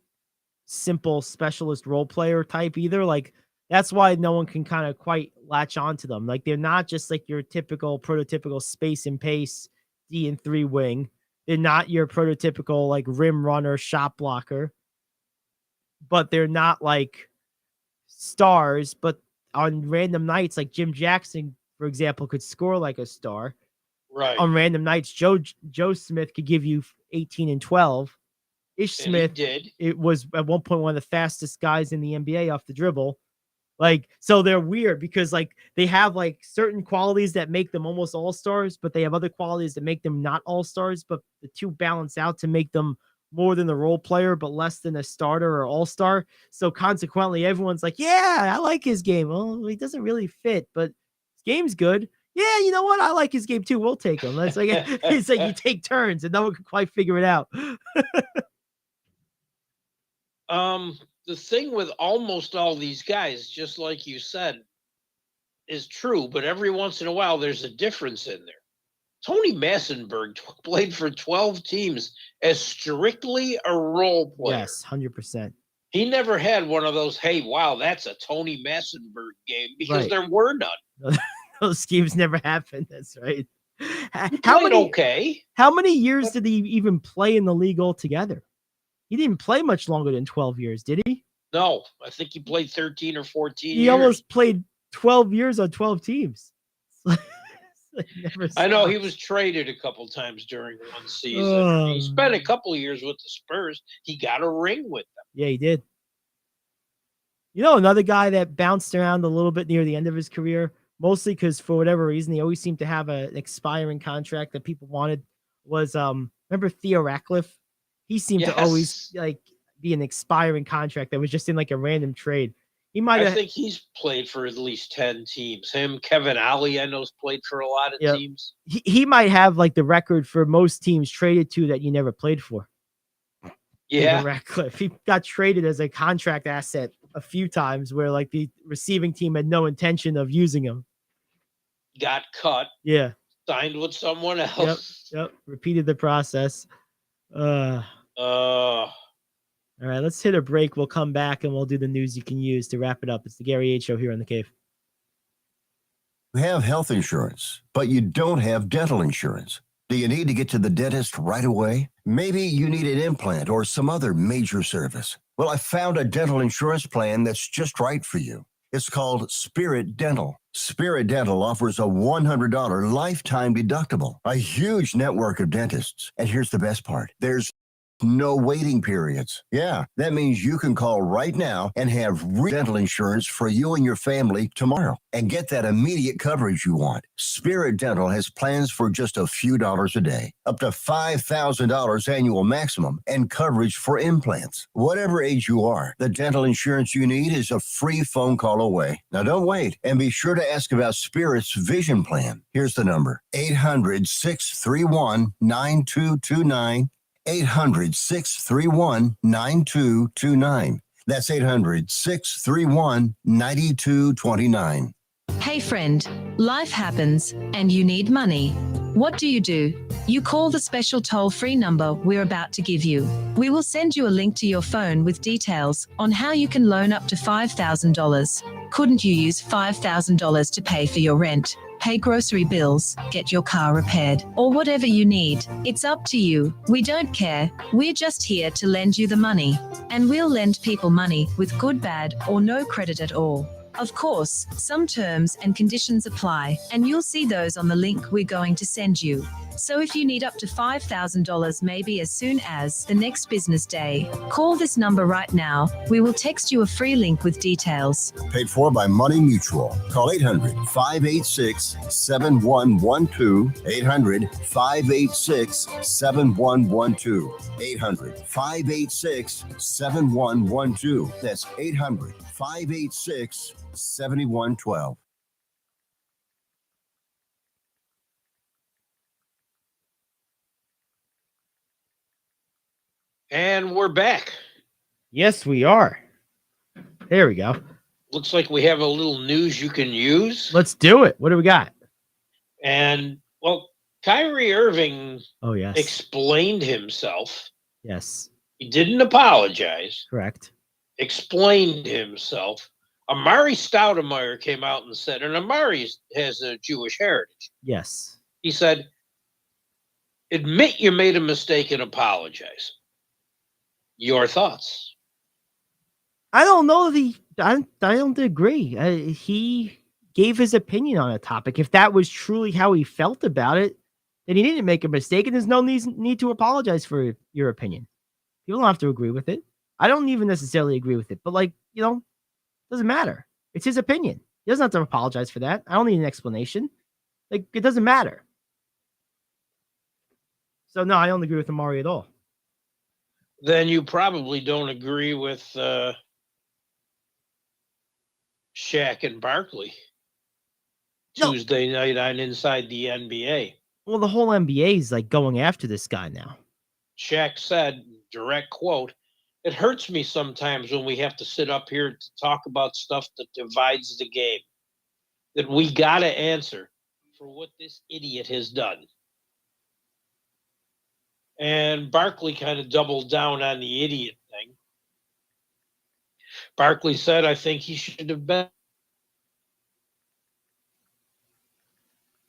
simple specialist role player type either. Like that's why no one can kind of quite latch onto them. Like they're not just like your typical prototypical space and pace D and 3 wing. They're not your prototypical like rim runner, shot blocker, but they're not like stars. But on random nights, like Jim Jackson, for example, could score like a star. Right. On random nights, Joe Smith could give you 18 and 12. Ish Smith did. It was at one point one of the fastest guys in the NBA off the dribble. Like, so they're weird because like they have like certain qualities that make them almost all-stars, but they have other qualities that make them not all-stars, but the two balance out to make them more than the role player, but less than a starter or all-star. So consequently, everyone's like, yeah, I like his game. Well, he doesn't really fit, but his game's good. Yeah, you know what? I like his game too. We'll take him. It's like it's like you take turns, and no one can quite figure it out. The thing with almost all these guys, just like you said, is true, but every once in a while there's a difference in there. Tony Massenberg played for 12 teams as strictly a role player. Yes, 100%. He never had one of those, hey, wow, that's a Tony Massenberg game, because Right. there were none. Those schemes never happened. That's right. He played okay. How many years did he even play in the league altogether? He didn't play much longer than 12 years, did he? No, I think he played 13 or 14 He years. almost played 12 years on 12 teams. I know he was traded a couple times during one season. He spent a couple of years with the Spurs. He got a ring with them. Yeah, he did. You know, another guy that bounced around a little bit near the end of his career, mostly because for whatever reason, he always seemed to have an expiring contract that people wanted, was remember Theo Ratcliffe? He seemed to always like be an expiring contract that was just in like a random trade. I think he's played for at least 10 teams. Him, Kevin Ollie, I know, has played for a lot of teams. He might have like the record for most teams traded to that you never played for. Yeah. Ratcliffe. He got traded as a contract asset a few times where like the receiving team had no intention of using him. Got cut. Yeah. Signed with someone else. Yep. Repeated the process. All right, let's hit a break. We'll come back and we'll do the news you can use to wrap it up. It's the Gary Ayd Show here on The Cave. You have health insurance, but you don't have dental insurance. Do you need to get to the dentist right away? Maybe you need an implant or some other major service. Well, I found a dental insurance plan that's just right for you. It's called Spirit Dental. Spirit Dental offers a $100 lifetime deductible, a huge network of dentists. And here's the best part. There's no waiting periods. Yeah, that means you can call right now and have dental insurance for you and your family tomorrow and get that immediate coverage you want. Spirit Dental has plans for just a few dollars a day, up to $5,000 annual maximum, and coverage for implants. Whatever age you are, the dental insurance you need is a free phone call away. Now don't wait, and be sure to ask about Spirit's vision plan. Here's the number: 800-631-9229. 800-631-9229. That's 800-631-9229. Hey friend, life happens and you need money. What do? You call the special toll-free number we're about to give you. We will send you a link to your phone with details on how you can loan up to $5,000. Couldn't you use $5,000 to pay for your rent, pay grocery bills, get your car repaired, or whatever you need? It's up to you. We don't care. We're just here to lend you the money. And we'll lend people money with good, bad, or no credit at all. Of course, some terms and conditions apply, and you'll see those on the link we're going to send you. So if you need up to $5,000 maybe as soon as the next business day, call this number right now. We will text you a free link with details. Paid for by Money Mutual. Call 800-586-7112. 800-586-7112. 800-586-7112. That's 800-586-7112. And we're back. Yes, we are. There we go. Looks like we have a little news you can use. Let's do it. What do we got? And, well, Kyrie Irving yes. explained himself. Yes. He didn't apologize. Correct. Explained himself. Amari Stoudemire came out and said, and Amari has a Jewish heritage. Yes. He said, admit you made a mistake and apologize. Your thoughts? I don't know. I don't agree. He gave his opinion on a topic. If that was truly how he felt about it, then he didn't make a mistake, and there's no need to apologize for your opinion. You don't have to agree with it. I don't even necessarily agree with it, but doesn't matter. It's his opinion. He doesn't have to apologize for that. I don't need an explanation. It doesn't matter. So no, I don't agree with Amari at all. Then you probably don't agree with Shaq and Barkley. Tuesday night on Inside the NBA. Well, the whole NBA is like going after this guy now. Shaq said, direct quote, "It hurts me sometimes when we have to sit up here to talk about stuff that divides the game, that we got to answer for what this idiot has done." And Barkley kind of doubled down on the idiot thing. Barkley said, "I think he should have been."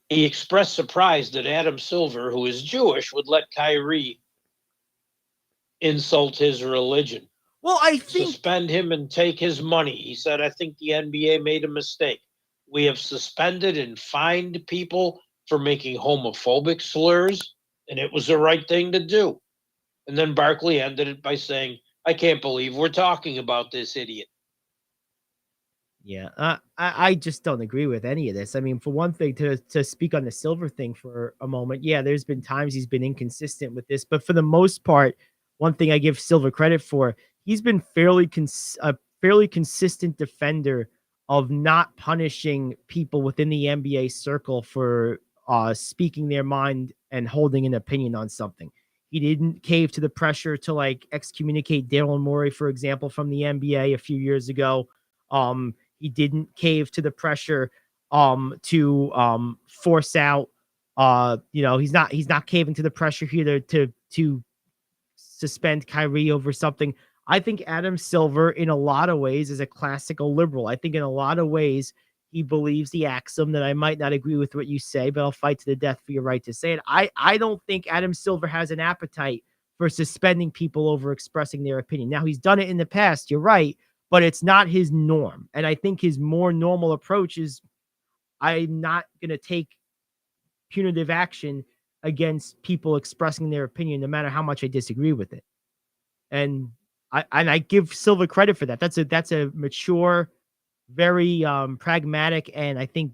He expressed surprise that Adam Silver, who is Jewish, would let Kyrie insult his religion. Well, I think Suspend him and take his money. He said, "I think the NBA made a mistake. We have suspended and fined people for making homophobic slurs, and it was the right thing to do." And then Barkley ended it by saying, "I can't believe we're talking about this idiot." Yeah, I just don't agree with any of this. I mean, for one thing, to speak on the Silver thing for a moment, yeah, there's been times he's been inconsistent with this, but for the most part, one thing I give Silver credit for, he's been a fairly consistent defender of not punishing people within the NBA circle for speaking their mind and holding an opinion on something. He didn't cave to the pressure to like excommunicate Daryl Morey, for example, from the NBA a few years ago. He didn't cave to the pressure to force out he's not caving to the pressure here to suspend Kyrie over something. I think Adam Silver in a lot of ways is a classical liberal. I think in a lot of ways he believes the axiom that I might not agree with what you say, but I'll fight to the death for your right to say it. I don't think Adam Silver has an appetite for suspending people over expressing their opinion. Now, he's done it in the past, you're right, but it's not his norm. And I think his more normal approach is, I'm not going to take punitive action against people expressing their opinion, no matter how much I disagree with it. And I give Silva credit for that. That's a mature, very pragmatic, and I think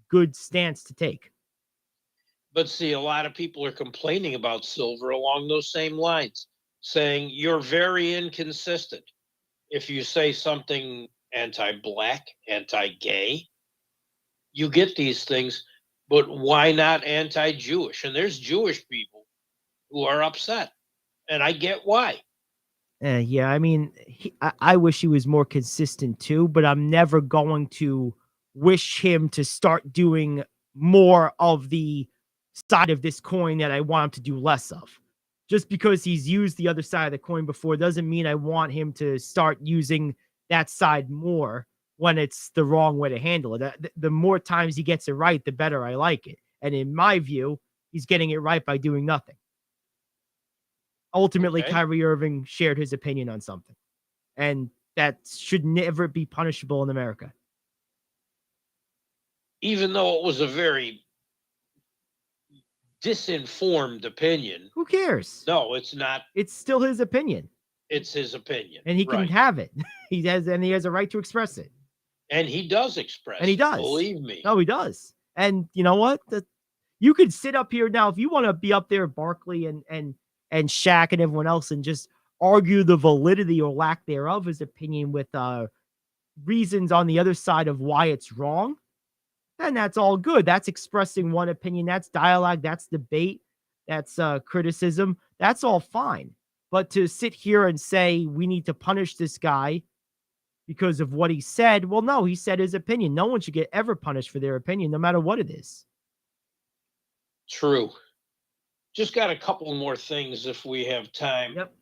good stance to take. But see, a lot of people are complaining about Silver along those same lines, saying you're very inconsistent. If you say something anti-black, anti-gay, you get these things, but why not anti-Jewish? And there's Jewish people who are upset, and I get why. Yeah, I mean, I wish he was more consistent too, but I'm never going to wish him to start doing more of the side of this coin that I want him to do less of. Just because he's used the other side of the coin before doesn't mean I want him to start using that side more when it's the wrong way to handle it. The more times he gets it right, the better I like it. And in my view, he's getting it right by doing nothing. Ultimately, Okay. Kyrie Irving shared his opinion on something, and that should never be punishable in America. Even though it was a very disinformed opinion. Who cares? No, it's not. It's still his opinion. It's his opinion. And he can right. have it. He has a right to express it. And he does express And he does. Believe me. No, he does. And you know what? You could sit up here now if you want to be up there, Barkley and Shaq and everyone else, and just argue the validity or lack thereof of his opinion with reasons on the other side of why it's wrong. And that's all good. That's expressing one opinion. That's dialogue. That's debate. That's criticism. That's all fine. But to sit here and say we need to punish this guy because of what he said, well, no, he said his opinion. No one should get ever punished for their opinion, no matter what it is. True. Just got a couple more things if we have time. Yep.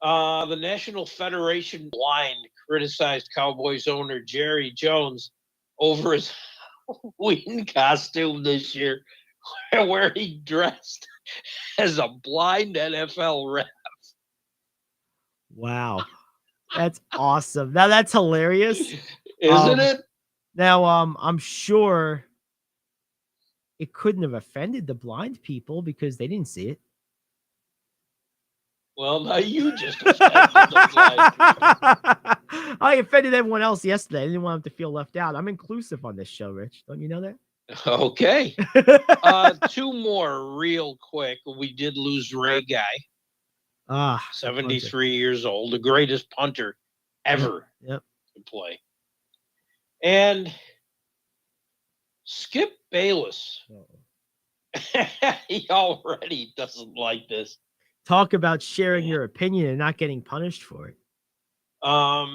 The National Federation Blind criticized Cowboys owner Jerry Jones over his Halloween costume this year, where he dressed as a blind NFL ref. Wow. That's awesome. Now that's hilarious. Isn't it? Now, I'm sure it couldn't have offended the blind people because they didn't see it. Well, now you just offended the blind people. I offended everyone else yesterday. I didn't want them to feel left out. I'm inclusive on this show, Rich. Don't you know that? Okay. Two more real quick. We did lose Ray Guy. 73 years old, the greatest punter ever to play. And Skip Bayless. He already doesn't like this. Talk about sharing your opinion and not getting punished for it.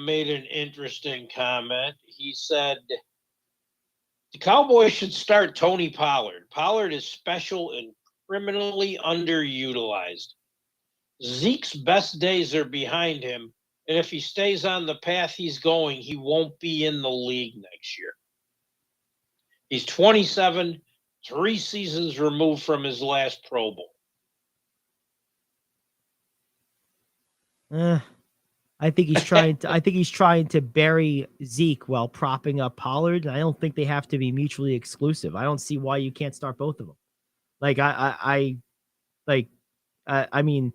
Made an interesting comment. He said the Cowboys should start Tony Pollard. Pollard is special and criminally underutilized. Zeke's best days are behind him, and if he stays on the path he's going, he won't be in the league next year. He's 27, 3 seasons removed from his last Pro Bowl. I think he's trying to. I think he's trying to bury Zeke while propping up Pollard. And I don't think they have to be mutually exclusive. I don't see why you can't start both of them. I mean,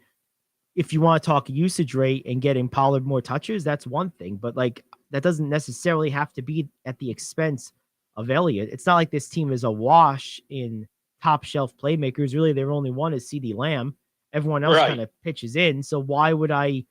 if you want to talk usage rate and getting Pollard more touches, that's one thing. But like that doesn't necessarily have to be at the expense of Elliott. It's not like this team is awash in top shelf playmakers. Really, their only one is CeeDee Lamb. Everyone else kind of pitches in. So why would I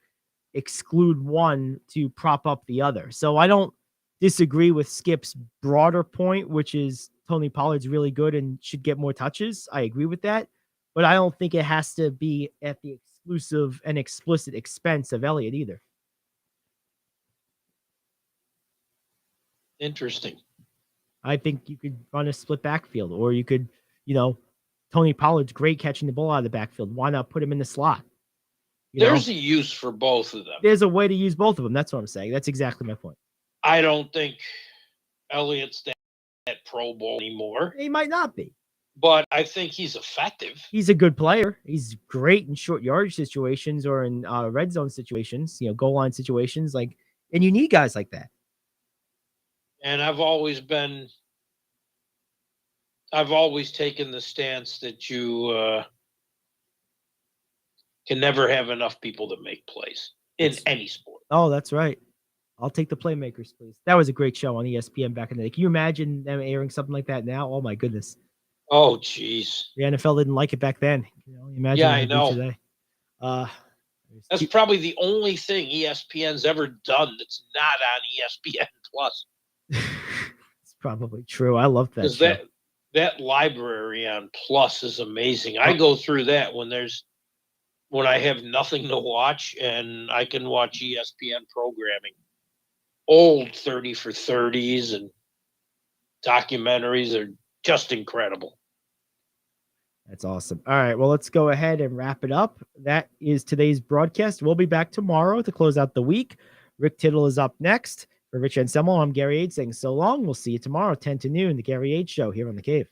exclude one to prop up the other? So I don't disagree with Skip's broader point, which is Tony Pollard's really good and should get more touches. I agree with that, but I don't think it has to be at the exclusive and explicit expense of Elliott either. Interesting. I think you could run a split backfield, or you could, Tony Pollard's great catching the ball out of the backfield. Why not put him in the slot? There's a use for both of them. There's a way to use both of them. That's what I'm saying. That's exactly my point. I don't think Elliott's that Pro Bowl anymore. He might not be. But I think he's effective. He's a good player. He's great in short yardage situations or in red zone situations, goal line situations. And you need guys like that. And I've always taken the stance that you can never have enough people to make plays in any sport. Oh, that's right. I'll take the playmakers, please. That was a great show on ESPN back in the day. Can you imagine them airing something like that now? Oh, my goodness. Oh, jeez. The NFL didn't like it back then. Imagine. Yeah, I know. Today. That's probably the only thing ESPN's ever done that's not on ESPN Plus. It's probably true. I love that. Because that library on Plus is amazing. I go through that when I have nothing to watch, and I can watch ESPN programming. Old 30 for 30s and documentaries are just incredible. That's awesome. All right, well, let's go ahead and wrap it up. That is today's broadcast. We'll be back tomorrow to close out the week. Rick Tittle is up next. For Rich Anselmo, I'm Gary Ayd saying so long. We'll see you tomorrow, 10 to noon, the Gary Ayd Show here on The Cave.